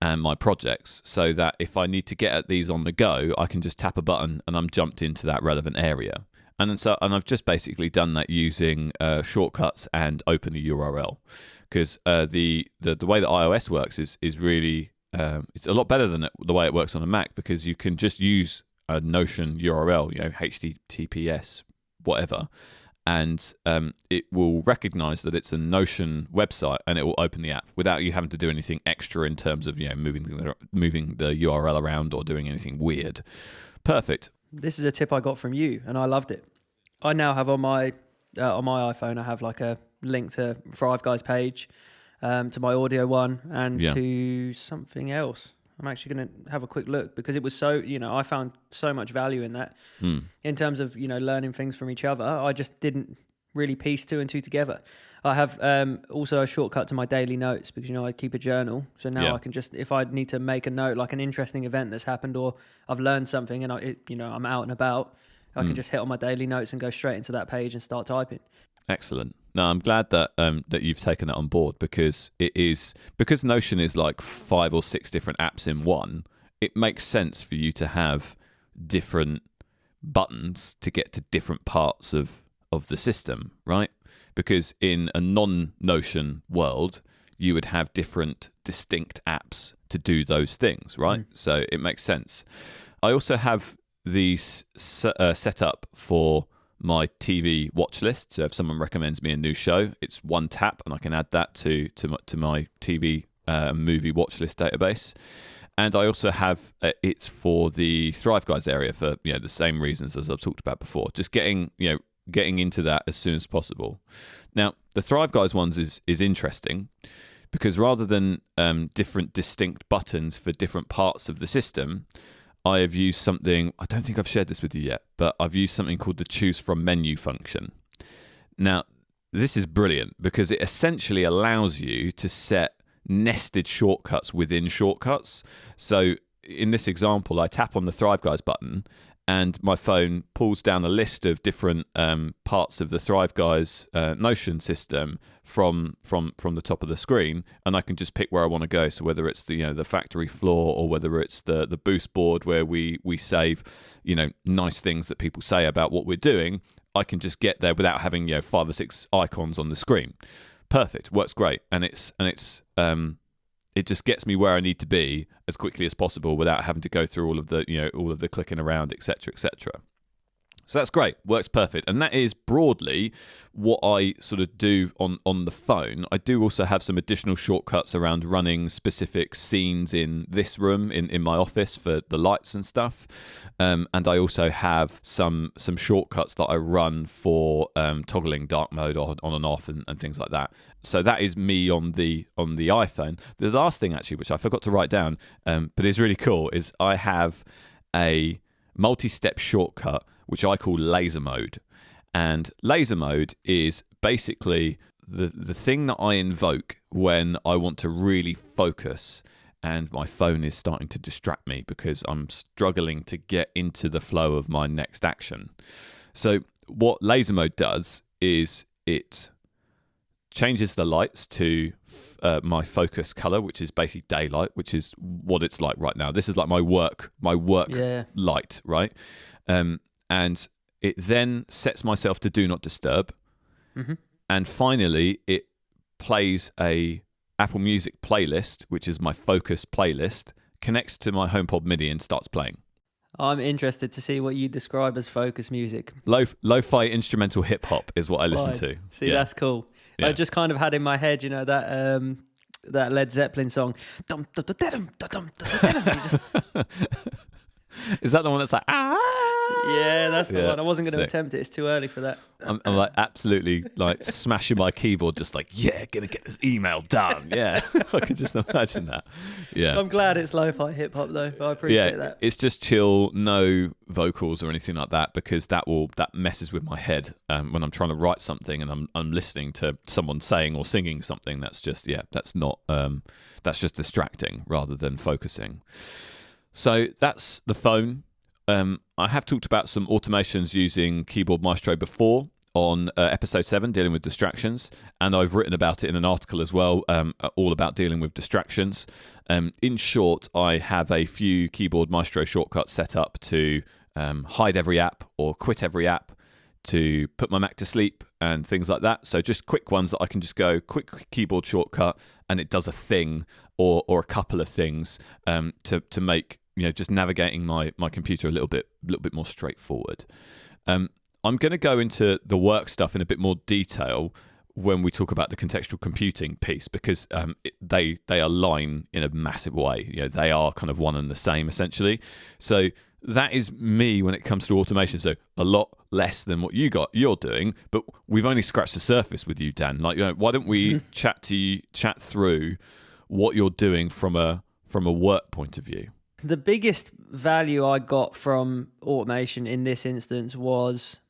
and my projects, so that if I need to get at these on the go, I can just tap a button and I'm jumped into that relevant area. And I've just basically done that using shortcuts and open a URL, because the way that iOS works is really it's a lot better than the way it works on a Mac, because you can just use a Notion URL, HTTPS, whatever, and it will recognize that it's a Notion website, and it will open the app without you having to do anything extra in terms of moving the URL around or doing anything weird. Perfect. This is a tip I got from you, and I loved it. I now have on my iPhone, I have like a link to Thrive Guys page, to my audio one, and to something else. I'm actually going to have a quick look, because it was so, I found so much value in that in terms of, learning things from each other. I just didn't really piece two and two together. I have also a shortcut to my daily notes, because, I keep a journal. So now I can just, if I need to make a note, like an interesting event that's happened, or I've learned something and I'm out and about, I can just hit on my daily notes and go straight into that page and start typing. Excellent. No, I'm glad that you've taken that on board, because Notion is like 5 or 6 different apps in one. It makes sense for you to have different buttons to get to different parts of the system, right? Because in a non-Notion world, you would have different distinct apps to do those things, right? So it makes sense. I also have these set up for my TV watch list. So if someone recommends me a new show, it's one tap and I can add that to my TV movie watch list database. And I also have it for the Thrive Guys area for the same reasons as I've talked about before. Just getting into that as soon as possible. Now the Thrive Guys ones is interesting, because rather than different distinct buttons for different parts of the system, I have used something, I don't think I've shared this with you yet, but I've used something called the choose from menu function. Now, this is brilliant, because it essentially allows you to set nested shortcuts within shortcuts. So in this example, I tap on the Thrive Guys button, and my phone pulls down a list of different parts of the Thrive Guys Notion system from the top of the screen, and I can just pick where I want to go. So whether it's the factory floor, or whether it's the boost board where we save nice things that people say about what we're doing, I can just get there without having 5 or 6 icons on the screen. Perfect, works great, and it just gets me where I need to be as quickly as possible without having to go through all of the clicking around, etc., etc. So that's great, works perfect. And that is broadly what I sort of do on the phone. I do also have some additional shortcuts around running specific scenes in this room, in my office, for the lights and stuff. And I also have some shortcuts that I run for toggling dark mode on and off and things like that. So that is me on the iPhone. The last thing, actually, which I forgot to write down, but is really cool, is I have a multi-step shortcut which I call laser mode. And laser mode is basically the thing that I invoke when I want to really focus and my phone is starting to distract me because I'm struggling to get into the flow of my next action. So what laser mode does is it changes the lights to my focus color, which is basically daylight, which is what it's like right now. This is like my work light, right? And It then sets myself to do not disturb. Mm-hmm. And finally, it plays a Apple Music playlist, which is my focus playlist, connects to my HomePod MIDI and starts playing. I'm interested to see what you describe as focus music. Lo-fi instrumental hip hop is what I listen to. See, that's cool. Yeah. I just kind of had in my head, that Led Zeppelin song. Is that the one that's like, Yeah, that's the one. I wasn't going to attempt it. It's too early for that. I'm like absolutely like smashing my keyboard, just like, gonna get this email done. Yeah, I can just imagine that. Yeah, I'm glad it's lo-fi hip hop though. I appreciate that. It's just chill, no vocals or anything like that, because that messes with my head when I'm trying to write something and I'm listening to someone saying or singing something. That's just that's just distracting rather than focusing. So that's the phone. I have talked about some automations using Keyboard Maestro before on episode 7, dealing with distractions, and I've written about it in an article as well, all about dealing with distractions. In short, I have a few Keyboard Maestro shortcuts set up to hide every app or quit every app, to put my Mac to sleep and things like that. So just quick ones that I can just go quick keyboard shortcut and it does a thing or a couple of things to make just navigating my computer a little bit more straightforward. I'm going to go into the work stuff in a bit more detail when we talk about the contextual computing piece, because they align in a massive way. They are kind of one and the same essentially. So that is me when it comes to automation. So a lot less than what you're doing, but we've only scratched the surface with you, Dan. Like, why don't we chat through what you're doing from a work point of view? The biggest value I got from automation in this instance was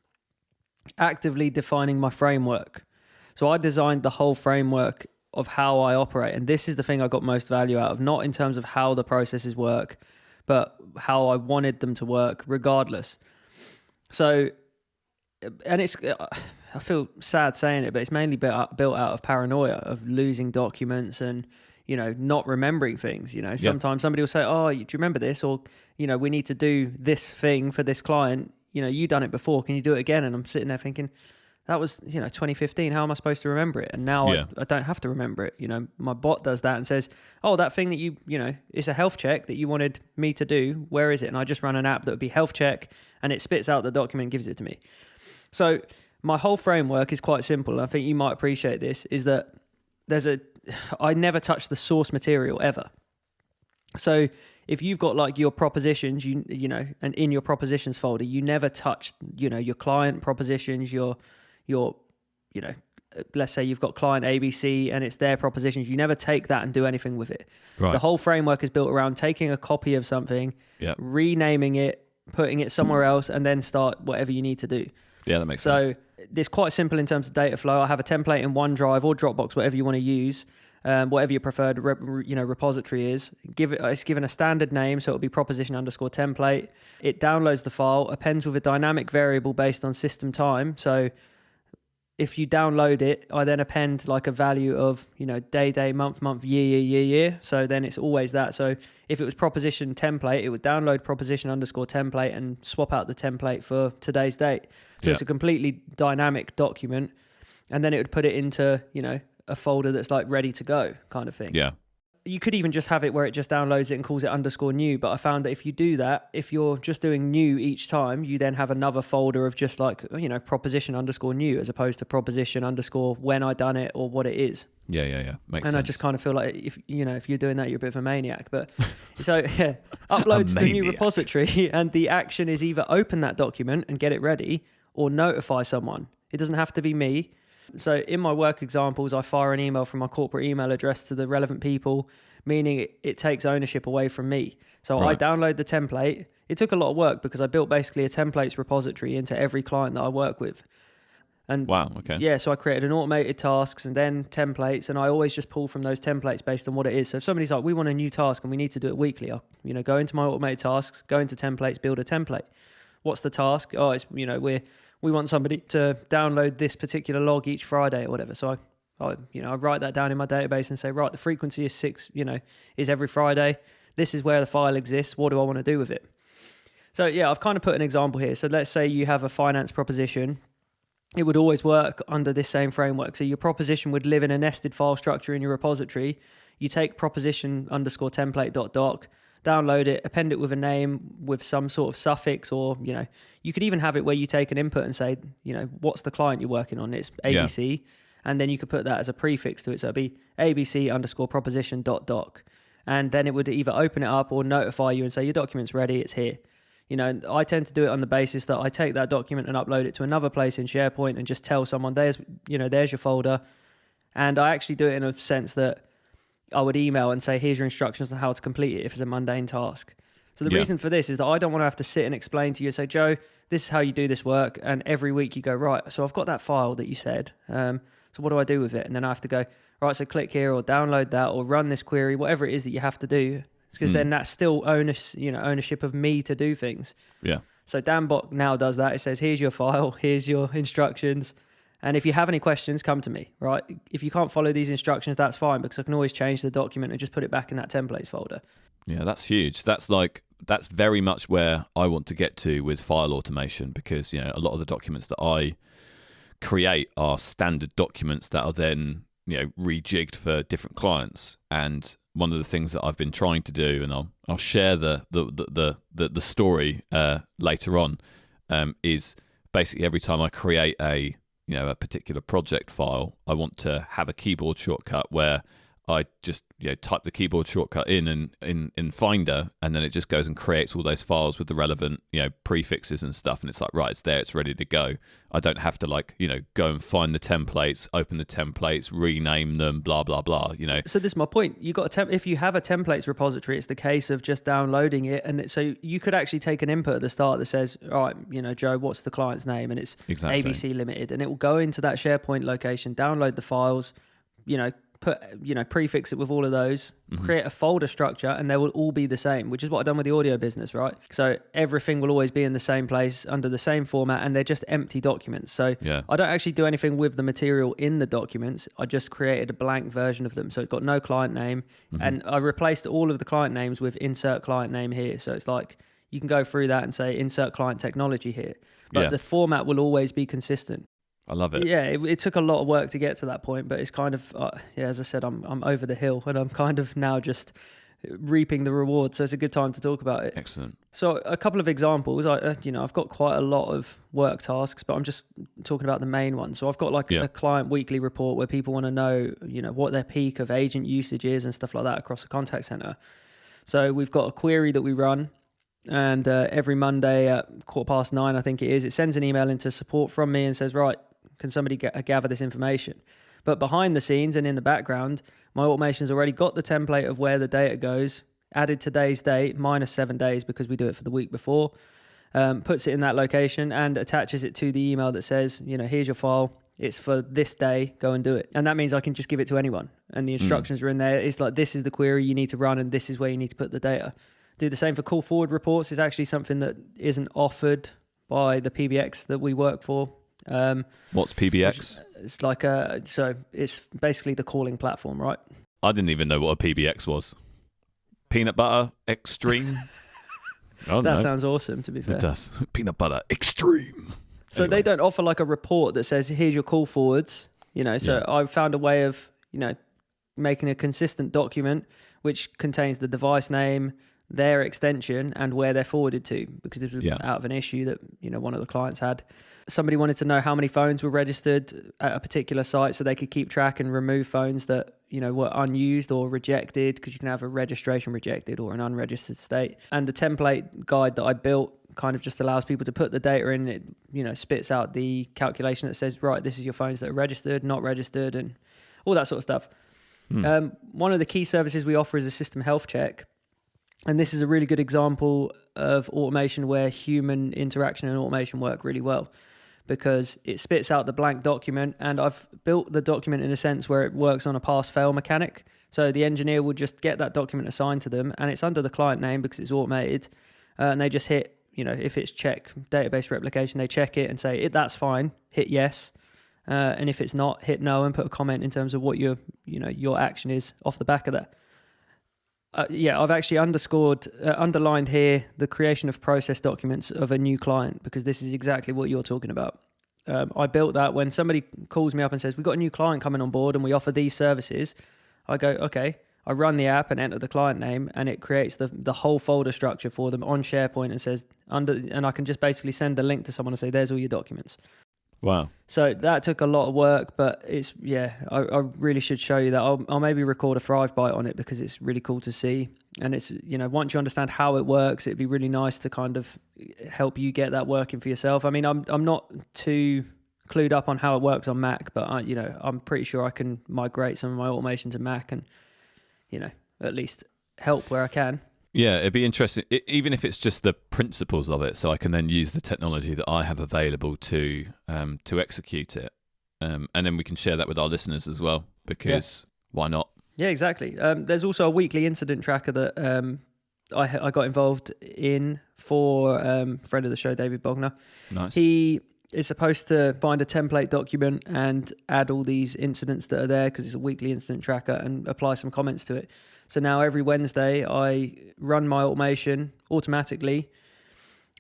actively defining my framework. So I designed the whole framework of how I operate. And this is the thing I got most value out of, not in terms of how the processes work, but how I wanted them to work regardless. So, and I feel sad saying it, but it's mainly built out of paranoia of losing documents and not remembering things. Sometimes somebody will say, "Oh, do you remember this?" Or, "We need to do this thing for this client. You done it before. Can you do it again?" And I'm sitting there thinking, that was, 2015. How am I supposed to remember it? And now I don't have to remember it. My bot does that and says, "Oh, that thing that it's a health check that you wanted me to do. Where is it?" And I just run an app that would be health check and it spits out the document and gives it to me. So my whole framework is quite simple. I think you might appreciate this, is that I never touch the source material ever. So if you've got like your propositions, and in your propositions folder, you never touch, your client propositions, your let's say you've got client ABC and it's their propositions. You never take that and do anything with it. Right. The whole framework is built around taking a copy of something, renaming it, putting it somewhere else, and then start whatever you need to do. Yeah, that makes sense. So it's quite simple in terms of data flow. I have a template in OneDrive or Dropbox, whatever you want to use, whatever your preferred repository is. It's given a standard name, so it'll be proposition_template. It downloads the file, appends with a dynamic variable based on system time. So if you download it, I then append like a value of, day, month, year. So then it's always that. So if it was proposition template, it would download proposition_template and swap out the template for today's date. So it's a completely dynamic document. And then it would put it into, a folder that's like ready to go kind of thing. Yeah. You could even just have it where it just downloads it and calls it _new. But I found that if you do that, if you're just doing new each time, you then have another folder of just like, proposition_new as opposed to proposition_ when I done it or what it is. Yeah. Makes sense. And I just kind of feel like if you're doing that, you're a bit of a maniac. But so uploads to a new repository and the action is either open that document and get it ready or notify someone. It doesn't have to be me. So in my work examples, I fire an email from my corporate email address to the relevant people, meaning it takes ownership away from me. So I download the template. It took a lot of work because I built basically a templates repository into every client that I work with. And wow, okay. Yeah, so I created an automated tasks and then templates, and I always just pull from those templates based on what it is. So if somebody's like, we want a new task and we need to do it weekly, I'll go into my automated tasks, go into templates, build a template. What's the task? Oh, it's we want somebody to download this particular log each Friday or whatever. So I write that down in my database and say, right, the frequency is 6, is every Friday. This is where the file exists. What do I want to do with it? So yeah, I've kind of put an example here. So let's say you have a finance proposition. It would always work under this same framework. So your proposition would live in a nested file structure in your repository. You take proposition underscore template.doc, download it, append it with a name with some sort of suffix, or, you know, you could even have it where you take an input and say, you know, what's the client you're working on? It's ABC. Yeah. And then you could put that as a prefix to it. So it'd be ABC underscore proposition.doc. And then it would either open it up or notify you and say, your document's ready, it's here. You know, I tend to do it on the basis that I take that document and upload it to another place in SharePoint and just tell someone, there's your folder. And I actually do it in a sense that I would email and say, here's your instructions on how to complete it if it's a mundane task. So the reason for this is that I don't want to have to sit and explain to you and say, Joe, this is how you do this work. And every week you go, right, so I've got that file that you said. So what do I do with it? And then I have to go, right, so click here or download that or run this query, whatever it is that you have to do. Because then that's still ownership of me to do things. Yeah. So Danbot now does that. It says, here's your file, here's your instructions. And if you have any questions, come to me, right? If you can't follow these instructions, that's fine, because I can always change the document and just put it back in that templates folder. Yeah, that's huge. That's very much where I want to get to with file automation, because, you know, a lot of the documents that I create are standard documents that are then, you know, rejigged for different clients. And one of the things that I've been trying to do, and I'll share the story later on, is basically every time I create a particular project file, I want to have a keyboard shortcut where I just type the keyboard shortcut in Finder, and then it just goes and creates all those files with the relevant prefixes and stuff, and it's like, right, it's there, it's ready to go. I don't have to go and find the templates, open the templates, rename them, blah blah blah. So this is my point. You got if you have a templates repository, it's the case of just downloading it, and so you could actually take an input at the start that says, all right, Joe, what's the client's name, and it's ABC Limited, and it will go into that SharePoint location, download the files, prefix it with all of those, create a folder structure, and they will all be the same, which is what I've done with the audio business, right? So everything will always be in the same place under the same format, and they're just empty documents. So I don't actually do anything with the material in the documents. I just created a blank version of them. So it's got no client name, and I replaced all of the client names with insert client name here. So it's like, you can go through that and say insert client technology here, but the format will always be consistent. I love it. Yeah, it took a lot of work to get to that point, but it's kind of, as I said, I'm over the hill, and I'm kind of now just reaping the rewards. So it's a good time to talk about it. Excellent. So a couple of examples. I've got quite a lot of work tasks, but I'm just talking about the main ones. So I've got a client weekly report where people want to know, what their peak of agent usage is and stuff like that across a contact center. So we've got a query that we run. And every Monday at 9:15, I think it is, it sends an email into support from me and says, right, can somebody gather this information? But behind the scenes and in the background, my automation's already got the template of where the data goes, added today's date, minus 7 days because we do it for the week before, puts it in that location and attaches it to the email that says, here's your file. It's for this day, go and do it. And that means I can just give it to anyone. And the instructions are in there. It's like, this is the query you need to run, and this is where you need to put the data. Do the same for call forward reports. Is actually something that isn't offered by the PBX that we work for. What's PBX? It's it's basically the calling platform, right? I didn't even know what a PBX was. Peanut butter extreme. That sounds awesome, to be fair. It does. Peanut butter extreme. So anyway, they don't offer a report that says, here's your call forwards. So I've found a way of making a consistent document which contains the device name, their extension, and where they're forwarded to, because this was out of an issue that one of the clients had. Somebody wanted to know how many phones were registered at a particular site so they could keep track and remove phones that were unused or rejected, because you can have a registration rejected or an unregistered state. And the template guide that I built kind of just allows people to put the data in. It spits out the calculation that says, right, this is your phones that are registered, not registered, and all that sort of stuff. One of the key services we offer is a system health check. And this is a really good example of automation where human interaction and automation work really well, because it spits out the blank document, and I've built the document in a sense where it works on a pass-fail mechanic. So the engineer will just get that document assigned to them, and it's under the client name because it's automated, and they just hit, if it's check database replication, they check it and say, that's fine, hit yes. And if it's not, hit no and put a comment in terms of what your action is off the back of that. I've actually underlined here the creation of process documents of a new client, because this is exactly what you're talking about. I built that when somebody calls me up and says, we've got a new client coming on board and we offer these services. I go, okay. I run the app and enter the client name, and it creates the whole folder structure for them on SharePoint and says and I can just basically send the link to someone and say, there's all your documents. Wow. So that took a lot of work, but I really should show you that. I'll maybe record a Thrive Bite on it, because it's really cool to see. And it's, once you understand how it works, it'd be really nice to kind of help you get that working for yourself. I mean, I'm not too clued up on how it works on Mac, but I'm pretty sure I can migrate some of my automation to Mac and, at least help where I can. Yeah, it'd be interesting, even if it's just the principles of it, so I can then use the technology that I have available to execute it, and then we can share that with our listeners as well, because why not? Yeah, exactly. There's also a weekly incident tracker that I got involved in for friend of the show, David Bogner. Nice. He is supposed to find a template document and add all these incidents that are there, because it's a weekly incident tracker, and apply some comments to it. So now every Wednesday I run my automation automatically.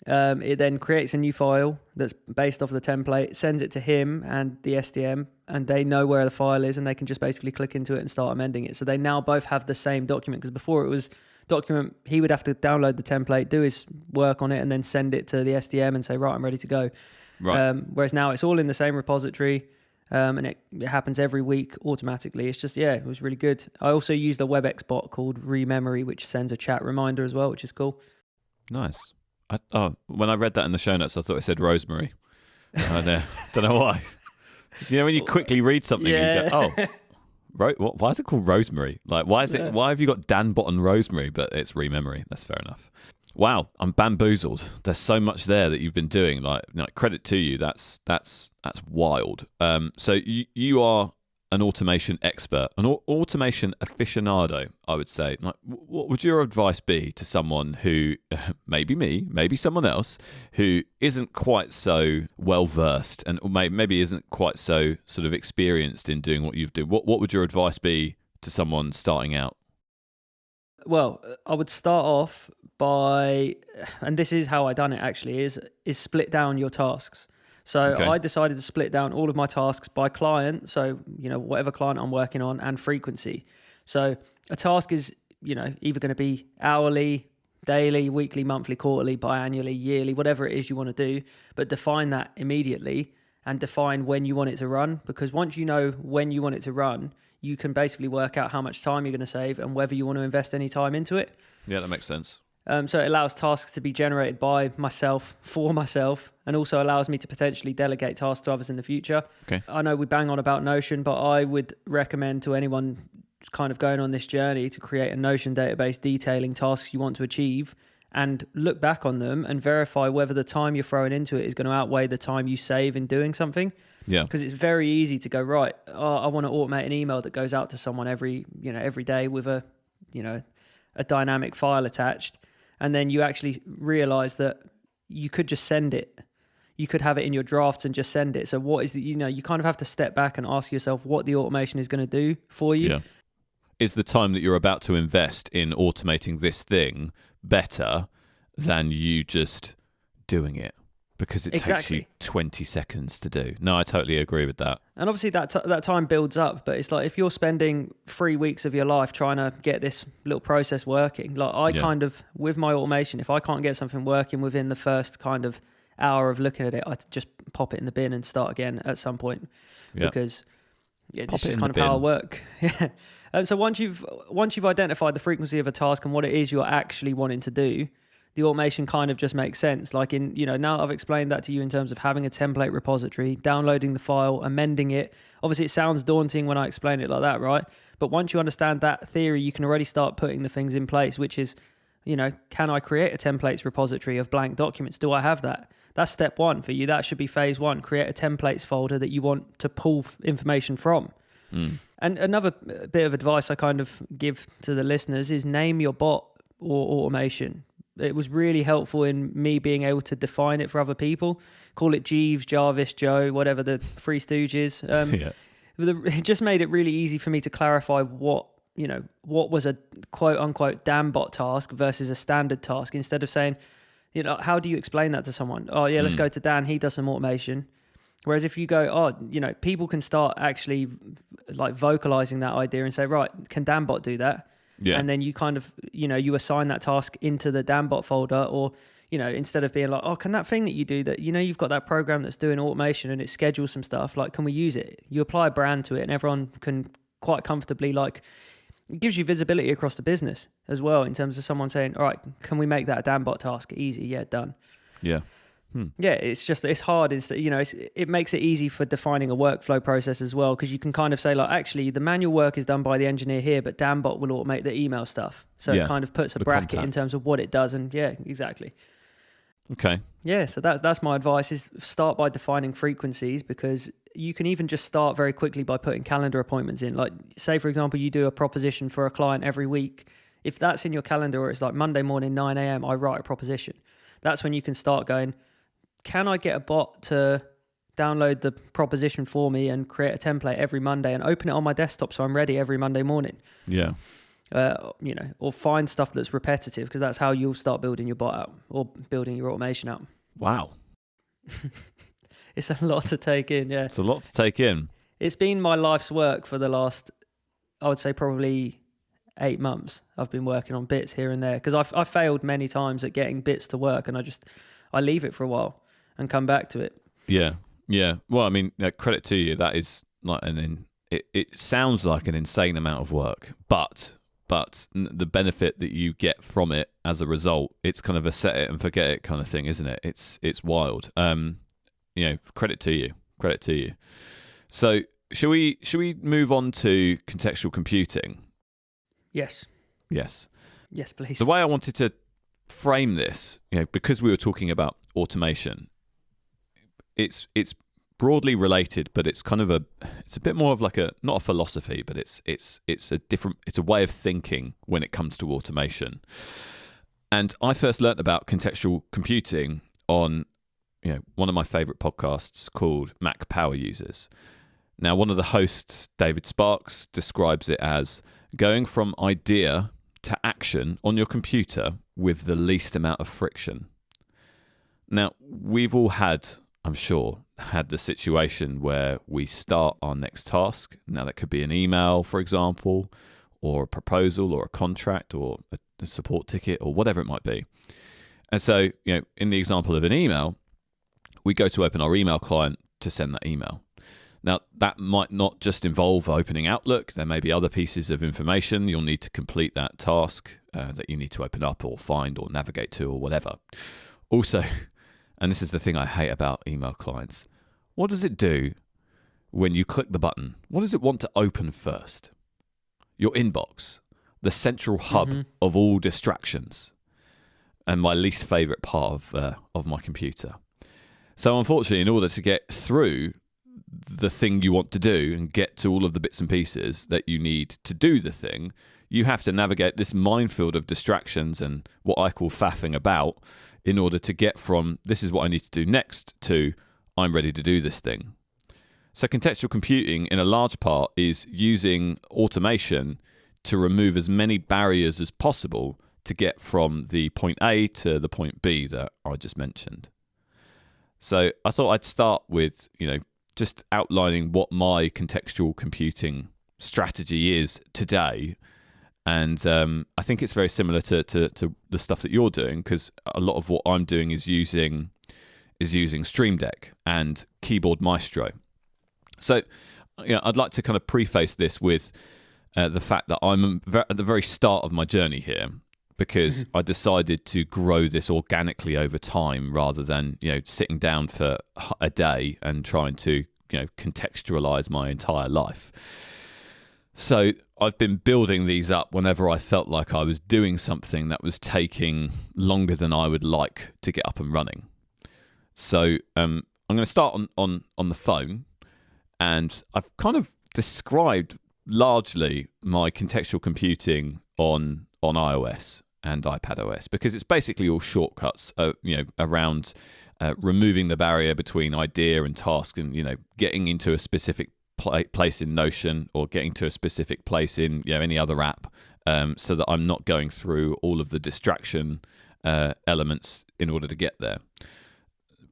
It then creates a new file that's based off the template, sends it to him and the SDM, and they know where the file is, and they can just basically click into it and start amending it. So they now both have the same document, because before it was document, he would have to download the template, do his work on it, and then send it to the SDM and say, right, I'm ready to go. Right. Whereas now it's all in the same repository. And it happens every week automatically. It's just, it was really good. I also used a WebEx bot called Rememory, which sends a chat reminder as well, which is cool. Nice. When I read that in the show notes, I thought it said rosemary. I don't know why. Just, when you quickly read something, you go, why is it called rosemary? Like, why have you got Dan Bot and rosemary, but it's Rememory? That's fair enough. Wow, I'm bamboozled. There's so much there that you've been doing. Like credit to you. That's wild. So you are an automation expert, an automation aficionado, I would say. Like, what would your advice be to someone who, maybe me, maybe someone else, who isn't quite so well versed and maybe isn't quite so sort of experienced in doing what you've done? What would your advice be to someone starting out? Well, I would start off by, and this is how I done it actually, is split down your tasks. So I decided to split down all of my tasks by client. So, whatever client I'm working on, and frequency. So a task is, either going to be hourly, daily, weekly, monthly, quarterly, biannually, yearly, whatever it is you want to do, but define that immediately and define when you want it to run. Because once you know when you want it to run, you can basically work out how much time you're going to save and whether you want to invest any time into it. Yeah, that makes sense. So it allows tasks to be generated by myself, for myself, and also allows me to potentially delegate tasks to others in the future. Okay. I know we bang on about Notion, but I would recommend to anyone kind of going on this journey to create a Notion database detailing tasks you want to achieve, and look back on them and verify whether the time you're throwing into it is going to outweigh the time you save in doing something. Yeah. Because it's very easy to go, right, I want to automate an email that goes out to someone every day with a dynamic file attached. And then you actually realize that you could just send it. You could have it in your drafts and just send it. So what is you kind of have to step back and ask yourself what the automation is going to do for you. Yeah. Is the time that you're about to invest in automating this thing better than you just doing it? Because it takes you 20 seconds to do. No, I totally agree with that. And obviously that time builds up, but it's like if you're spending 3 weeks of your life trying to get this little process working, like I kind of, with my automation, if I can't get something working within the first kind of hour of looking at it, I just pop it in the bin and start again at some point. Because it's just kind of how I work. And so once you've identified the frequency of a task and what it is you're actually wanting to do, the automation kind of just makes sense. Like now I've explained that to you in terms of having a template repository, downloading the file, amending it. Obviously it sounds daunting when I explain it like that, right? But once you understand that theory, you can already start putting the things in place, which is, can I create a templates repository of blank documents? Do I have that? That's step one for you. That should be phase one. Create a templates folder that you want to pull information from. And another bit of advice I kind of give to the listeners is name your bot or automation. It was really helpful in me being able to define it for other people. Call it Jeeves, Jarvis, Joe, whatever the Three Stooges. It just made it really easy for me to clarify what what was a quote unquote Danbot task versus a standard task, instead of saying, how do you explain that to someone? Oh yeah, let's go to Dan. He does some automation. Whereas if you go, people can start actually like vocalizing that idea and say, right, can Danbot do that? Yeah. And then you kind of, you assign that task into the Danbot folder, or, instead of being like, oh, can that thing that you do that, you've got that program that's doing automation and it schedules some stuff, like, can we use it? You apply a brand to it and everyone can quite comfortably, like, it gives you visibility across the business as well, in terms of someone saying, all right, can we make that a Danbot task? Easy. Yeah, done. Yeah. Yeah, it's hard. It makes it easy for defining a workflow process as well, because you can kind of say, like, actually, the manual work is done by the engineer here, but Danbot will automate the email stuff. So it kind of puts a bracket in terms of what it does. And yeah, exactly. Okay. Yeah, so that's my advice, is start by defining frequencies, because you can even just start very quickly by putting calendar appointments in. Like, say, for example, you do a proposition for a client every week. If that's in your calendar, or it's like Monday morning, 9 a.m., I write a proposition. That's when you can start going, can I get a bot to download the proposition for me and create a template every Monday and open it on my desktop so I'm ready every Monday morning? Yeah. Or find stuff that's repetitive, because that's how you'll start building your bot out, or building your automation out. Wow. It's a lot to take in, yeah. It's a lot to take in. It's been my life's work for the last, I would say, probably 8 months. I've been working on bits here and there, because I've failed many times at getting bits to work, and I leave it for a while and come back to it. Yeah. Well, I mean, credit to you. That is like it sounds like an insane amount of work, but the benefit that you get from it as a result, it's kind of a set it and forget it kind of thing, isn't it? It's wild. Credit to you. So should we move on to contextual computing? Yes, please. The way I wanted to frame this, because we were talking about automation, it's broadly related, but it's kind of it's a bit more of like not a philosophy, but it's a way of thinking when it comes to automation. And I first learnt about contextual computing on one of my favorite podcasts called Mac Power Users. Now, one of the hosts, David Sparks, describes it as going from idea to action on your computer with the least amount of friction. Now, we've all I'm sure, had the situation where we start our next task. Now, that could be an email, for example, or a proposal, or a contract, or a support ticket, or whatever it might be. And so, in the example of an email, we go to open our email client to send that email. Now, that might not just involve opening Outlook. There may be other pieces of information you'll need to complete that task that you need to open up, or find, or navigate to, or whatever. Also, and this is the thing I hate about email clients, what does it do when you click the button? What does it want to open first? Your inbox, the central hub of all distractions, and my least favorite part of my computer. So unfortunately, in order to get through the thing you want to do and get to all of the bits and pieces that you need to do the thing, you have to navigate this minefield of distractions and what I call faffing about, in order to get from this is what I need to do next to I'm ready to do this thing. So contextual computing, in a large part, is using automation to remove as many barriers as possible to get from the point A to the point B that I just mentioned. So I thought I'd start with, just outlining what my contextual computing strategy is today. And I think it's very similar to the stuff that you're doing, because a lot of what I'm doing is using Stream Deck and Keyboard Maestro. So I'd like to kind of preface this with the fact that I'm at the very start of my journey here, because I decided to grow this organically over time, rather than sitting down for a day and trying to contextualize my entire life. So I've been building these up whenever I felt like I was doing something that was taking longer than I would like to get up and running. So I'm going to start on the phone, and I've kind of described largely my contextual computing on iOS and iPadOS, because it's basically all shortcuts, around removing the barrier between idea and task, and getting into a specific place in Notion or getting to a specific place in any other app, so that I'm not going through all of the distraction elements in order to get there.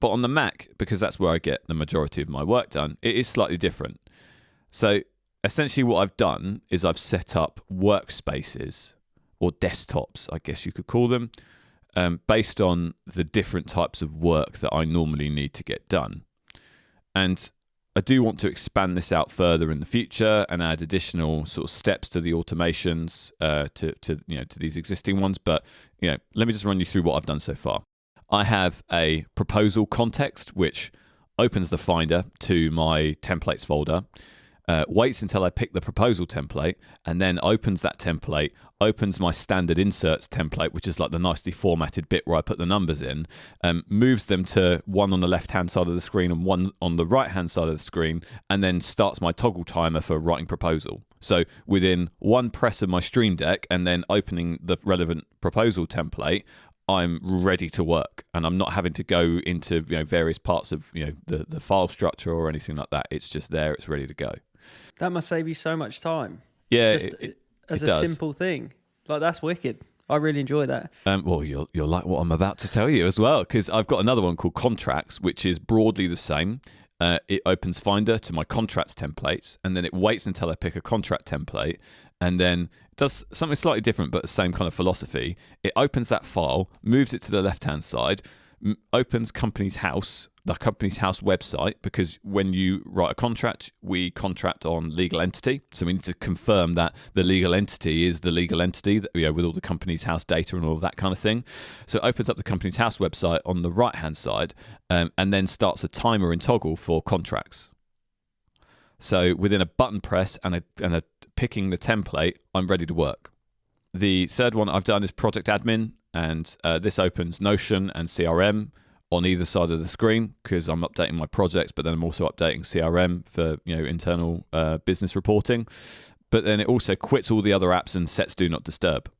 But on the Mac, because that's where I get the majority of my work done, it is slightly different. So essentially what I've done is I've set up workspaces, or desktops, I guess you could call them, based on the different types of work that I normally need to get done. And I do want to expand this out further in the future and add additional sort of steps to the automations to these existing ones. But let me just run you through what I've done so far. I have a proposal context which opens the Finder to my templates folder, waits until I pick the proposal template, and then opens that template, opens my standard inserts template, which is like the nicely formatted bit where I put the numbers in, moves them to one on the left-hand side of the screen and one on the right-hand side of the screen, and then starts my toggle timer for writing proposal. So within one press of my Stream Deck and then opening the relevant proposal template, I'm ready to work, and I'm not having to go into various parts of the file structure or anything like that. It's just there, it's ready to go. That must save you so much time. Yeah, just as a simple thing. Like, that's wicked. I really enjoy that. Well, you'll like what I'm about to tell you as well, because I've got another one called Contracts, which is broadly the same. It opens Finder to my contracts templates, and then it waits until I pick a contract template, and then does something slightly different, but the same kind of philosophy. It opens that file, moves it to the left-hand side, opens Company's House, the Company's House website, because when you write a contract, we contract on legal entity. So we need to confirm that the legal entity is the legal entity, that, with all the Company's House data and all of that kind of thing. So it opens up the Company's House website on the right-hand side, and then starts a timer and toggle for contracts. So within a button press and a picking the template, I'm ready to work. The third one I've done is Project Admin, and this opens Notion and CRM on either side of the screen, because I'm updating my projects, but then I'm also updating CRM for internal business reporting. But then it also quits all the other apps and sets Do Not Disturb.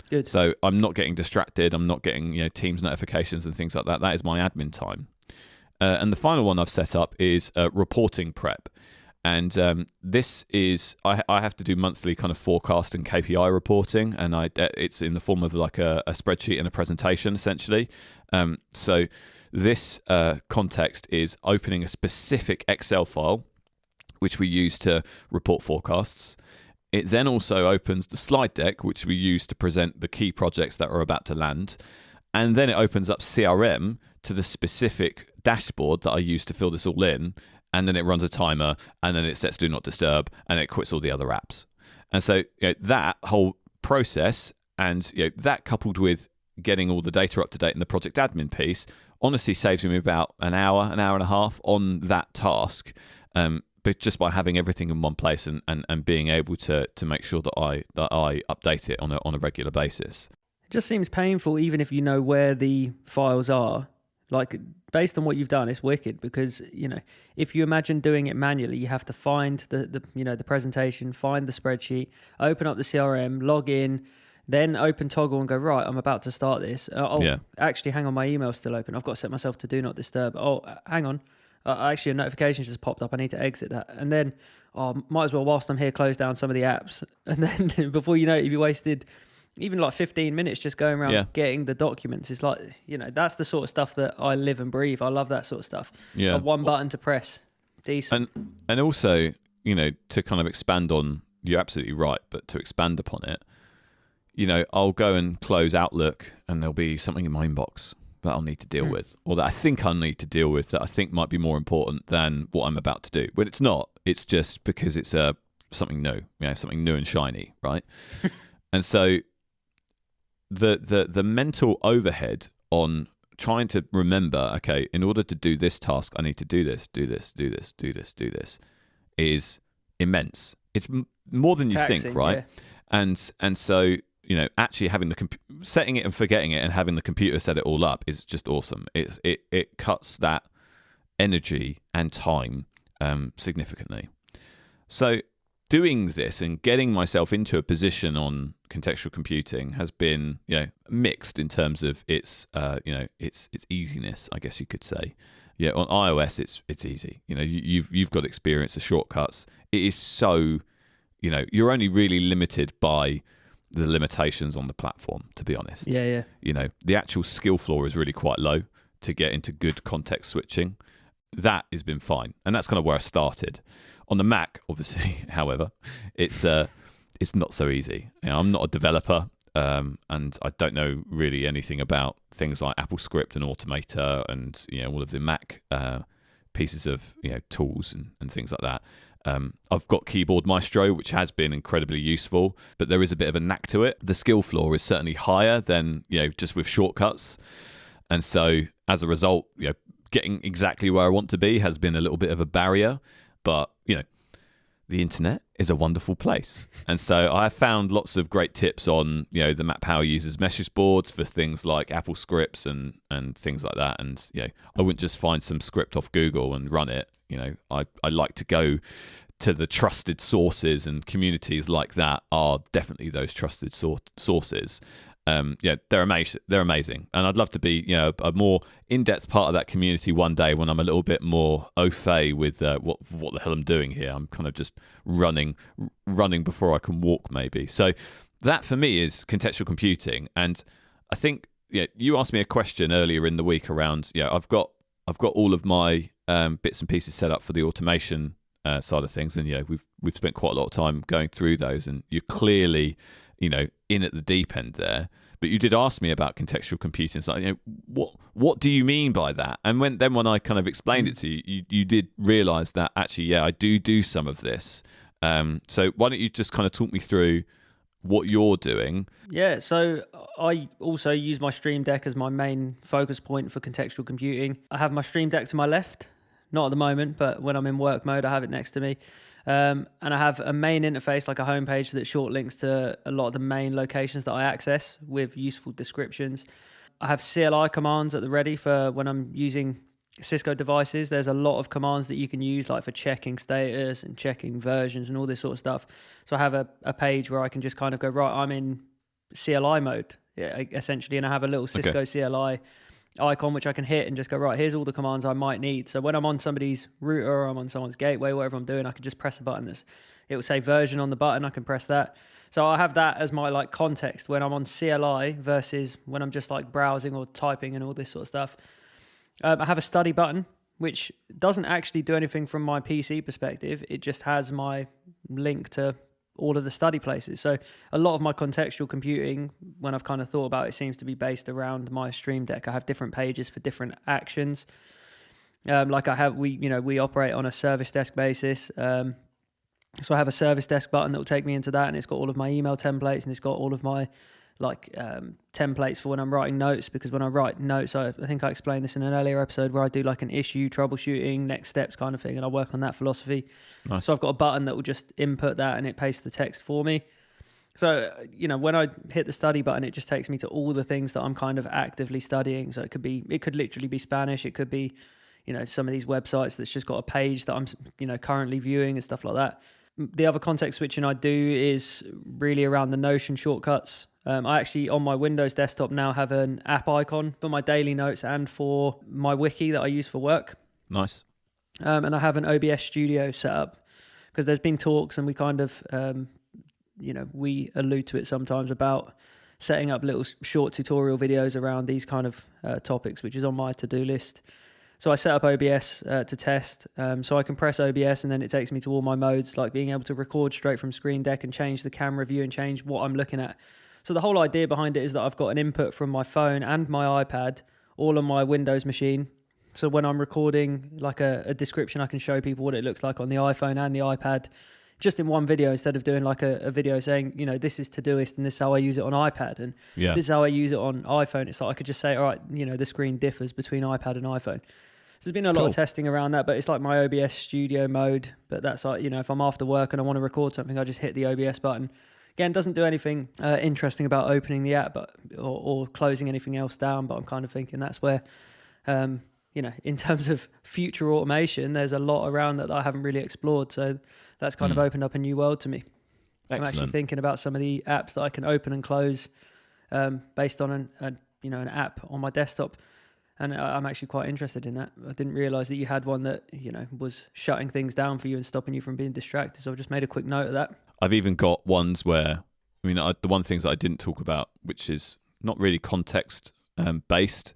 Good. So I'm not getting distracted. I'm not getting Teams notifications and things like that. That is my admin time. And the final one I've set up is reporting prep. And this is, I have to do monthly kind of forecast and KPI reporting, and it's in the form of like a spreadsheet and a presentation, essentially. So this context is opening a specific Excel file, which we use to report forecasts. It then also opens the slide deck, which we use to present the key projects that are about to land. And then it opens up CRM to the specific dashboard that I use to fill this all in. And then it runs a timer, and then it sets Do Not Disturb, and it quits all the other apps. And so that whole process, and that coupled with getting all the data up to date in the project admin piece, honestly saves me about an hour and a half on that task. But just by having everything in one place and being able to make sure that I update it on a regular basis. It just seems painful, even if you know where the files are. Like, based on what you've done, it's wicked, because if you imagine doing it manually, you have to find the presentation, find the spreadsheet, open up the CRM, log in, then open Toggle and go, right, I'm about to start this. Actually, hang on, my email's still open. I've got to set myself to Do Not Disturb. Oh, hang on. Actually, a notification just popped up. I need to exit that. And then, might as well, whilst I'm here, close down some of the apps. And then before you know it, you wasted even like 15 minutes just going around getting the documents. It's like, that's the sort of stuff that I live and breathe. I love that sort of stuff. Yeah. One button to press. Decent. And also, to kind of expand on, you're absolutely right, but to expand upon it, I'll go and close Outlook and there'll be something in my inbox that I'll need to deal with, or that I think I'll need to deal with, that I think might be more important than what I'm about to do. But it's not. It's just because it's something new, something new and shiny, right? And so the mental overhead on trying to remember, okay, in order to do this task, I need to do this, is immense. It's more than you think, right? Yeah. And so, actually having setting it and forgetting it and having the computer set it all up is just awesome. It cuts that energy and time significantly. So doing this and getting myself into a position on contextual computing has been, mixed in terms of its easiness, I guess you could say. Yeah, on iOS it's easy. You've got experience of shortcuts. It is so, you're only really limited by the limitations on the platform, to be honest. Yeah. The actual skill floor is really quite low to get into good context switching. That has been fine, and that's kind of where I started. On the Mac, obviously, however, it's not so easy. I'm not a developer, and I don't know really anything about things like AppleScript and Automator and all of the Mac pieces of tools and things like that. I've got Keyboard Maestro, which has been incredibly useful, but there is a bit of a knack to it. The skill floor is certainly higher than just with shortcuts, and so as a result, getting exactly where I want to be has been a little bit of a barrier. But the internet is a wonderful place, and so I found lots of great tips on the Mac Power users message boards for things like Apple scripts and things like that. And I wouldn't just find some script off Google and run it. I like to go to the trusted sources, and communities like that are definitely those trusted sources. They're amazing, and I'd love to be a more in-depth part of that community one day when I'm a little bit more au fait with what the hell I'm doing here. I'm kind of just running before I can walk, maybe. So that for me is contextual computing. And I think you asked me a question earlier in the week around I've got all of my bits and pieces set up for the automation side of things, and we've spent quite a lot of time going through those, and you're clearly in at the deep end there. But you did ask me about contextual computing. So, what do you mean by that? And when I kind of explained it to you, you did realise that actually, I do some of this. So why don't you just kind of talk me through what you're doing? Yeah, so I also use my Stream Deck as my main focus point for contextual computing. I have my Stream Deck to my left, not at the moment, but when I'm in work mode, I have it next to me. And I have a main interface, like a homepage that short links to a lot of the main locations that I access with useful descriptions. I have CLI commands at the ready for when I'm using Cisco devices. There's a lot of commands that you can use, like for checking status and checking versions and all this sort of stuff. So I have a page where I can just kind of go, right, I'm in CLI mode, essentially, and I have a little Cisco CLI icon which I can hit and just go, right, here's all the commands I might need. So when I'm on somebody's router or I'm on someone's gateway, whatever I'm doing, I can just press a button. It will say version on the button. I can press that. So I have that as my like context when I'm on CLI versus when I'm just like browsing or typing and all this sort of stuff. I have a study button, which doesn't actually do anything from my PC perspective. It just has my link to all of the study places. So a lot of my contextual computing, when I've kind of thought about it, seems to be based around my Stream Deck. I have different pages for different actions. We operate on a service desk basis. So I have a service desk button that will take me into that, and it's got all of my email templates, and it's got all of my templates for when I'm writing notes, because when I write notes, I think I explained this in an earlier episode where I do like an issue, troubleshooting, next steps kind of thing, and I work on that philosophy. Nice. So I've got a button that will just input that and it pastes the text for me. So, when I hit the study button, it just takes me to all the things that I'm kind of actively studying. So it could literally be Spanish. It could be, some of these websites that's just got a page that I'm, currently viewing and stuff like that. The other context switching I do is really around the Notion shortcuts. I actually, on my Windows desktop now, have an app icon for my daily notes and for my wiki that I use for work. Nice. And I have an OBS studio set up because there's been talks, and we kind of, we allude to it sometimes about setting up little short tutorial videos around these kind of topics, which is on my to-do list. So I set up OBS to test. So I can press OBS and then it takes me to all my modes, like being able to record straight from Screen Deck and change the camera view and change what I'm looking at. So the whole idea behind it is that I've got an input from my phone and my iPad all on my Windows machine. So when I'm recording like a description, I can show people what it looks like on the iPhone and the iPad just in one video, instead of doing like a video saying, this is Todoist and this is how I use it on iPad and this is how I use it on iPhone. It's like I could just say, all right, the screen differs between iPad and iPhone. So there's been a lot of testing around that, but it's like my OBS studio mode. But that's like, if I'm after work and I want to record something, I just hit the OBS button. Again, doesn't do anything interesting about opening the app or closing anything else down, but I'm kind of thinking that's where, in terms of future automation, there's a lot around that I haven't really explored. So that's kind of opened up a new world to me. Excellent. I'm actually thinking about some of the apps that I can open and close based on an app on my desktop. And I'm actually quite interested in that. I didn't realize that you had one that, was shutting things down for you and stopping you from being distracted. So I've just made a quick note of that. I've even got ones where, the one things that I didn't talk about, which is not really context based.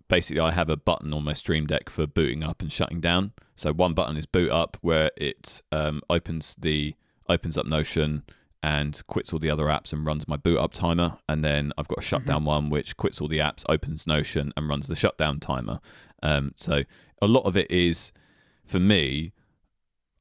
Basically, I have a button on my Stream Deck for booting up and shutting down. So one button is boot up, where it opens up Notion and quits all the other apps and runs my boot up timer. And then I've got a shutdown one, which quits all the apps, opens Notion and runs the shutdown timer. So a lot of it is, for me,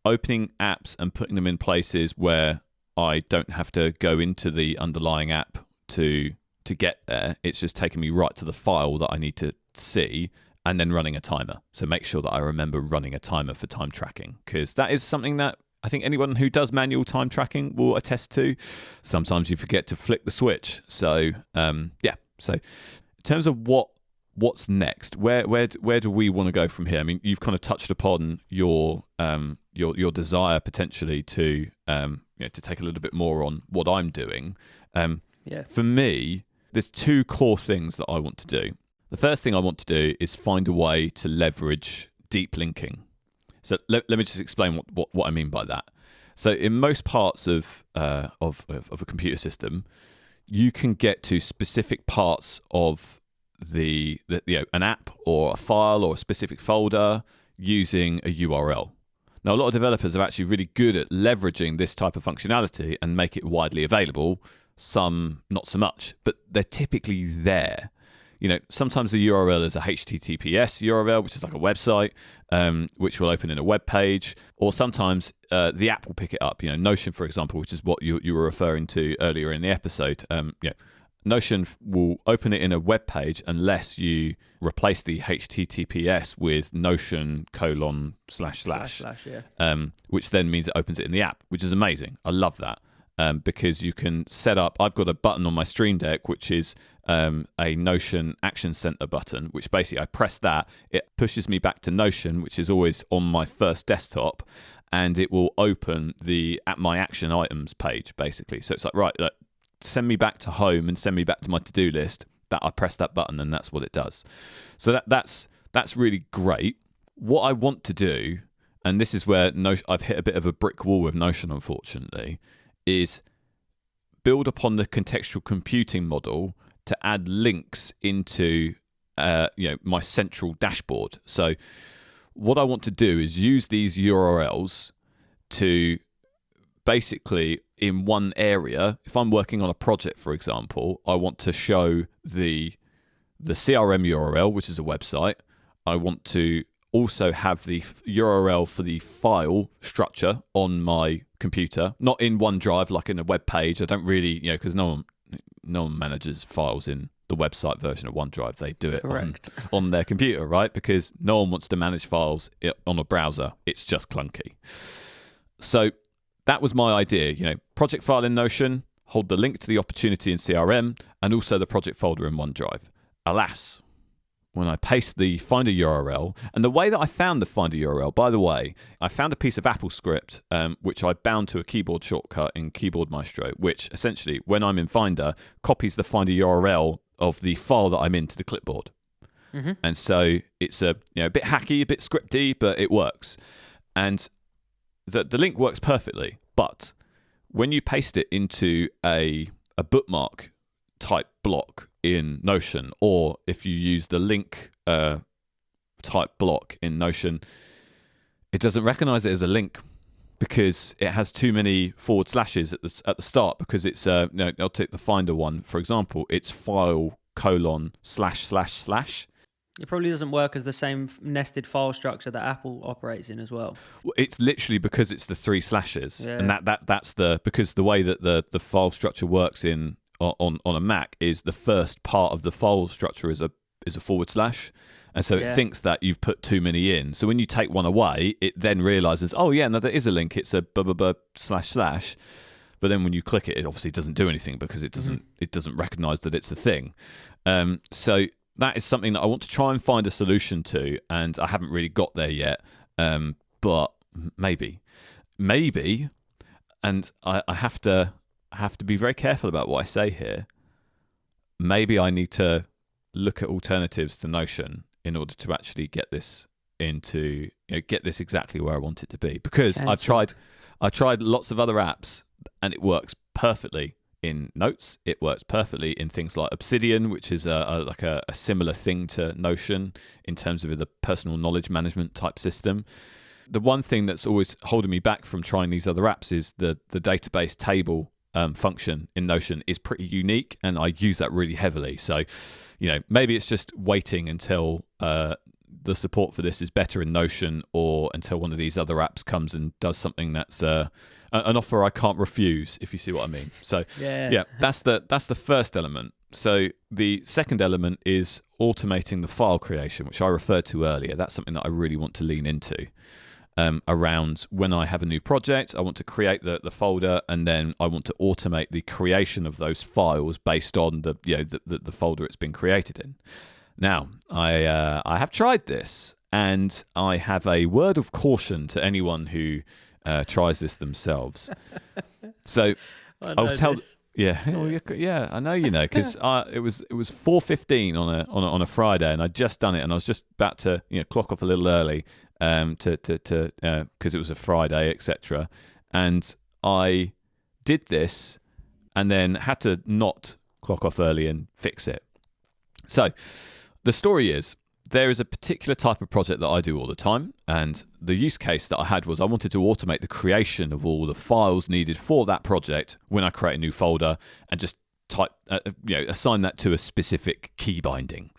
opening apps and putting them in places where I don't have to go into the underlying app to get there. It's just taking me right to the file that I need to see, and then running a timer. So make sure that I remember running a timer for time tracking, because that is something that I think anyone who does manual time tracking will attest to. Sometimes you forget to flick the switch. So So in terms of what's next, where do we want to go from here? You've kind of touched upon your desire potentially to take a little bit more on what I'm doing. For me, there's two core things that I want to do. The first thing I want to do is find a way to leverage deep linking. So let me just explain what I mean by that. So in most parts of a computer system, you can get to specific parts of an app or a file or a specific folder using a URL. Now, a lot of developers are actually really good at leveraging this type of functionality and make it widely available. Some not so much, but they're typically there. Sometimes the URL is a HTTPS URL, which is like a website, which will open in a web page, or sometimes the app will pick it up. Notion, for example, which is what you were referring to earlier in the episode. Notion will open it in a web page unless you replace the HTTPS with Notion : / which then means it opens it in the app, which is amazing. I love that. Because you can set up, I've got a button on my Stream Deck, which is a Notion Action Center button, which basically I press that, it pushes me back to Notion, which is always on my first desktop, and it will open my action items page, basically. So it's like, right, send me back to home and send me back to my to-do list. That I press that button and that's what it does. So that's really great. What I want to do, and this is where I've hit a bit of a brick wall with Notion, unfortunately, is build upon the contextual computing model to add links into my central dashboard. So what I want to do is use these URLs to basically, in one area, if I'm working on a project, for example, I want to show the CRM URL, which is a website. I want to also have the URL for the file structure on my computer, not in OneDrive like in a web page. I don't really, because no one manages files in the website version of OneDrive. They do it on their computer, right? Because no one wants to manage files on a browser. It's just clunky. So that was my idea, project file in Notion, hold the link to the opportunity in CRM, and also the project folder in OneDrive. Alas, when I paste the Finder URL, and the way that I found the Finder URL, by the way, I found a piece of Apple script, which I bound to a keyboard shortcut in Keyboard Maestro, which essentially, when I'm in Finder, copies the Finder URL of the file that I'm in to the clipboard. Mm-hmm. And so it's a bit hacky, a bit scripty, but it works. And the link works perfectly. But when you paste it into a bookmark type block in Notion, or if you use the link type block in Notion, it doesn't recognize it as a link because it has too many forward slashes at the start, because it's I'll take the Finder one, for example, it's file : ///. It probably doesn't work as the same nested file structure that Apple operates in as well. It's literally because it's the 3 slashes, and that's because the way that the file structure works on a Mac is the first part of the file structure is a forward slash, and so it thinks that you've put too many in. So when you take one away, it then realizes, oh yeah, no, there is a link. It's a / //. But then when you click it, it obviously doesn't do anything because it doesn't recognize that it's a thing. So that is something that I want to try and find a solution to, and I haven't really got there yet. But maybe, and I have to be very careful about what I say here. Maybe I need to look at alternatives to Notion in order to actually get this get this exactly where I want it to be. Because Cancel. I've tried lots of other apps, and it works perfectly in Notes. It works perfectly in things like Obsidian, which is a similar thing to Notion in terms of the personal knowledge management type system. The one thing that's always holding me back from trying these other apps is the database table function in Notion is pretty unique, and I use that really heavily. So, maybe it's just waiting until the support for this is better in Notion, or until one of these other apps comes and does something that's an offer I can't refuse, if you see what I mean. So yeah, that's the first element. So the second element is automating the file creation, which I referred to earlier. That's something that I really want to lean into. Around when I have a new project, I want to create the folder, and then I want to automate the creation of those files based on the folder it's been created in. Now, I have tried this, and I have a word of caution to anyone who tries this themselves. So I'll tell. This. Yeah, I know because it was 4:15 on a Friday, and I'd just done it, and I was just about to clock off a little early. Because it was a Friday, etc. And I did this and then had to not clock off early and fix it. So the story is, there is a particular type of project that I do all the time, and the use case that I had was I wanted to automate the creation of all the files needed for that project when I create a new folder, and just assign that to a specific key binding.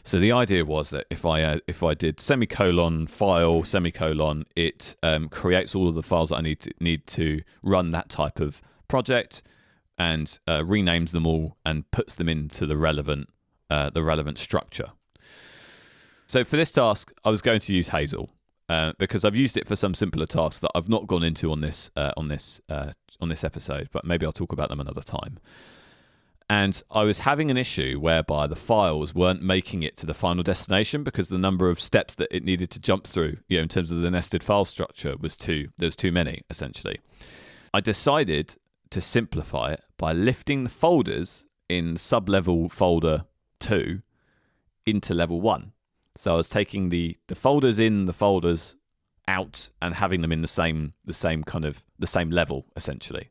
So the idea was that if I did semicolon file semicolon, it creates all of the files that I need to run that type of project, and renames them all and puts them into the relevant structure. So for this task, I was going to use Hazel because I've used it for some simpler tasks that I've not gone into on this episode, but maybe I'll talk about them another time. And I was having an issue whereby the files weren't making it to the final destination because the number of steps that it needed to jump through, in terms of the nested file structure, there was too many, essentially. I decided to simplify it by lifting the folders in sub-level folder 2 into level 1. So I was taking the folders in the folders out and having them in the same level, essentially.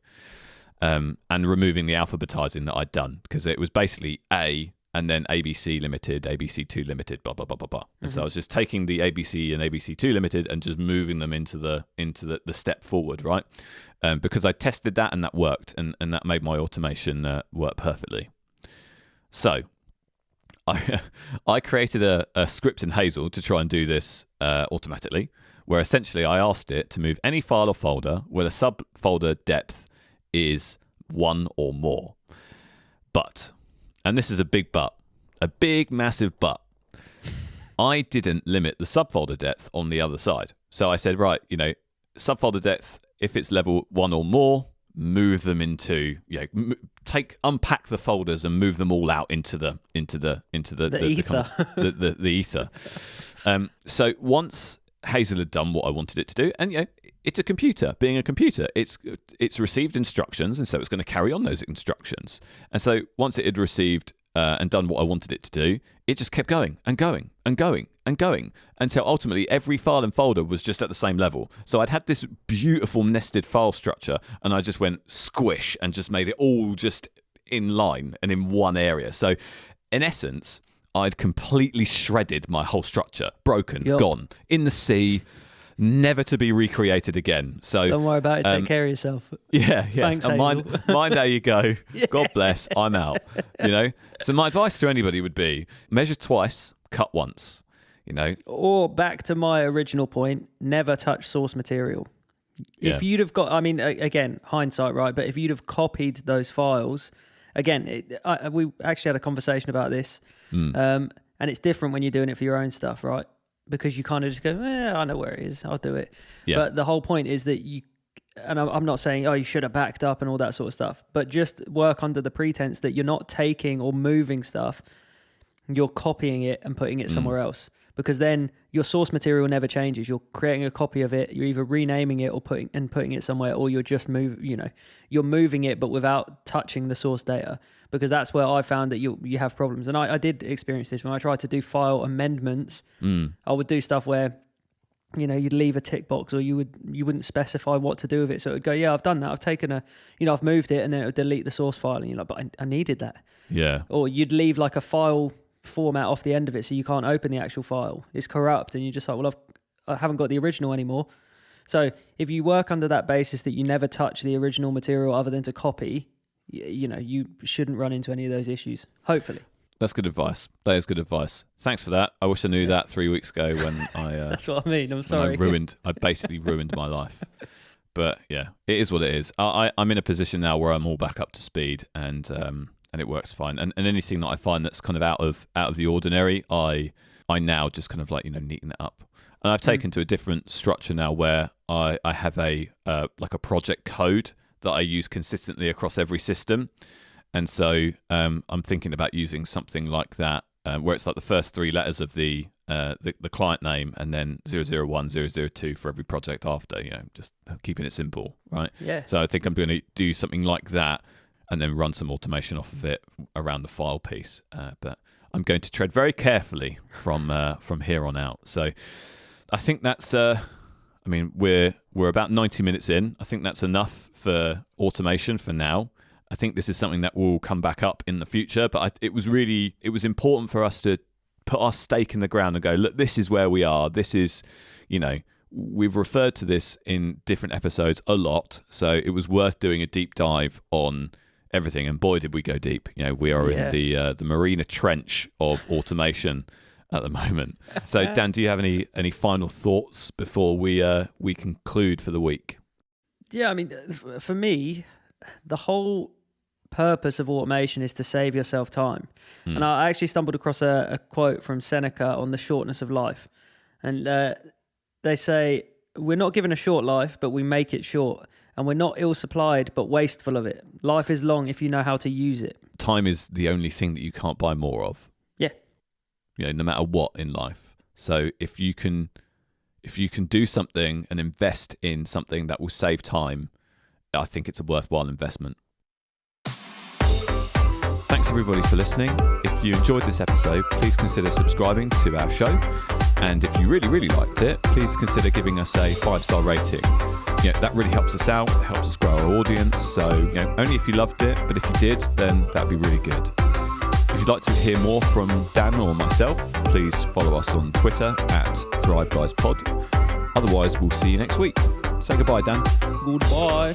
And removing the alphabetizing that I'd done, because it was basically A and then ABC Limited, ABC2 Limited, blah, blah, blah, blah, blah. And so I was just taking the ABC and ABC2 Limited and just moving them into the step forward, right? Because I tested that and that worked, and that made my automation work perfectly. So I created a script in Hazel to try and do this automatically, where essentially I asked it to move any file or folder where the subfolder depth is 1 or more. But, and this is a big but, a big massive but, I didn't limit the subfolder depth on the other side. So I said, right, subfolder depth, if it's level 1 or more, move them into, unpack the folders and move them all out into the ether. The ether. So once Hazel had done what I wanted it to do, and it's a computer. Being a computer, it's received instructions, and so it's going to carry on those instructions. And so once it had received and done what I wanted it to do, it just kept going and going and going and going until ultimately every file and folder was just at the same level. So I'd had this beautiful nested file structure, and I just went squish and just made it all just in line and in one area. So in essence, I'd completely shredded my whole structure, broken, gone, in the sea, never to be recreated again. So don't worry about it. Take care of yourself. Yeah, yes. Thanks, and mind how you go. Yeah. God bless. I'm out. So my advice to anybody would be measure twice, cut once. Or back to my original point, never touch source material. Yeah. If you'd have got, again, hindsight, right? But if you'd have copied those files, again, we actually had a conversation about this, and it's different when you're doing it for your own stuff, right? Because you kind of just go, I know where it is, I'll do it. Yeah. But the whole point is that and I'm not saying, you should have backed up and all that sort of stuff, but just work under the pretense that you're not taking or moving stuff. you're copying it and putting it somewhere else, because then your source material never changes. You're creating a copy of it. You're either renaming it or putting it somewhere, or you're just you're moving it, but without touching the source data, because that's where I found that you have problems. And I did experience this when I tried to do file amendments. I would do stuff where, you'd leave a tick box, or you wouldn't specify what to do with it. So it would go, yeah, I've done that. I've taken I've moved it, and then it would delete the source file. And you're like, but I needed that. Yeah. Or you'd leave like a file format off the end of it, so you can't open the actual file. It's corrupt, and you're just like, well, I haven't got the original anymore. So if you work under that basis that you never touch the original material other than to copy, you shouldn't run into any of those issues, hopefully. That's good advice. That is good advice. Thanks for that. I wish I knew that 3 weeks ago when I... That's what I mean. I'm sorry. I basically ruined my life. But yeah, it is what it is. I'm in a position now where I'm all back up to speed, and it works fine. And anything that I find that's kind of out of the ordinary, I now just kind of like, neaten it up. And I've taken to a different structure now where I have a project code that I use consistently across every system. And so I'm thinking about using something like that, where it's like the first three letters of the client name, and then 001, 002 for every project after, just keeping it simple, right? Yeah. So I think I'm going to do something like that, and then run some automation off of it around the file piece. But I'm going to tread very carefully from here on out. So I think that's, we're about 90 minutes in. I think that's enough for automation for now. I think this is something that will come back up in the future, but it was important for us to put our stake in the ground and go, look, this is where we are. This is, we've referred to this in different episodes a lot, so it was worth doing a deep dive on everything. And boy, did we go deep. We are in the Marina Trench of automation at the moment. So Dan, do you have any final thoughts before we conclude for the week? Yeah, for me, the whole purpose of automation is to save yourself time. And I actually stumbled across a quote from Seneca on the shortness of life. And they say, we're not given a short life, but we make it short. And we're not ill-supplied, but wasteful of it. Life is long if you know how to use it. Time is the only thing that you can't buy more of. Yeah. No matter what in life. So if you can do something and invest in something that will save time, I think it's a worthwhile investment. Thanks everybody for listening. If you enjoyed this episode, please consider subscribing to our show. And if you really, really liked it, please consider giving us a 5-star rating. That really helps us out. It helps us grow our audience. So, only if you loved it, but if you did, then that'd be really good. If you'd like to hear more from Dan or myself, please follow us on Twitter @ThriveGuysPod. Otherwise, we'll see you next week. Say goodbye, Dan. Goodbye.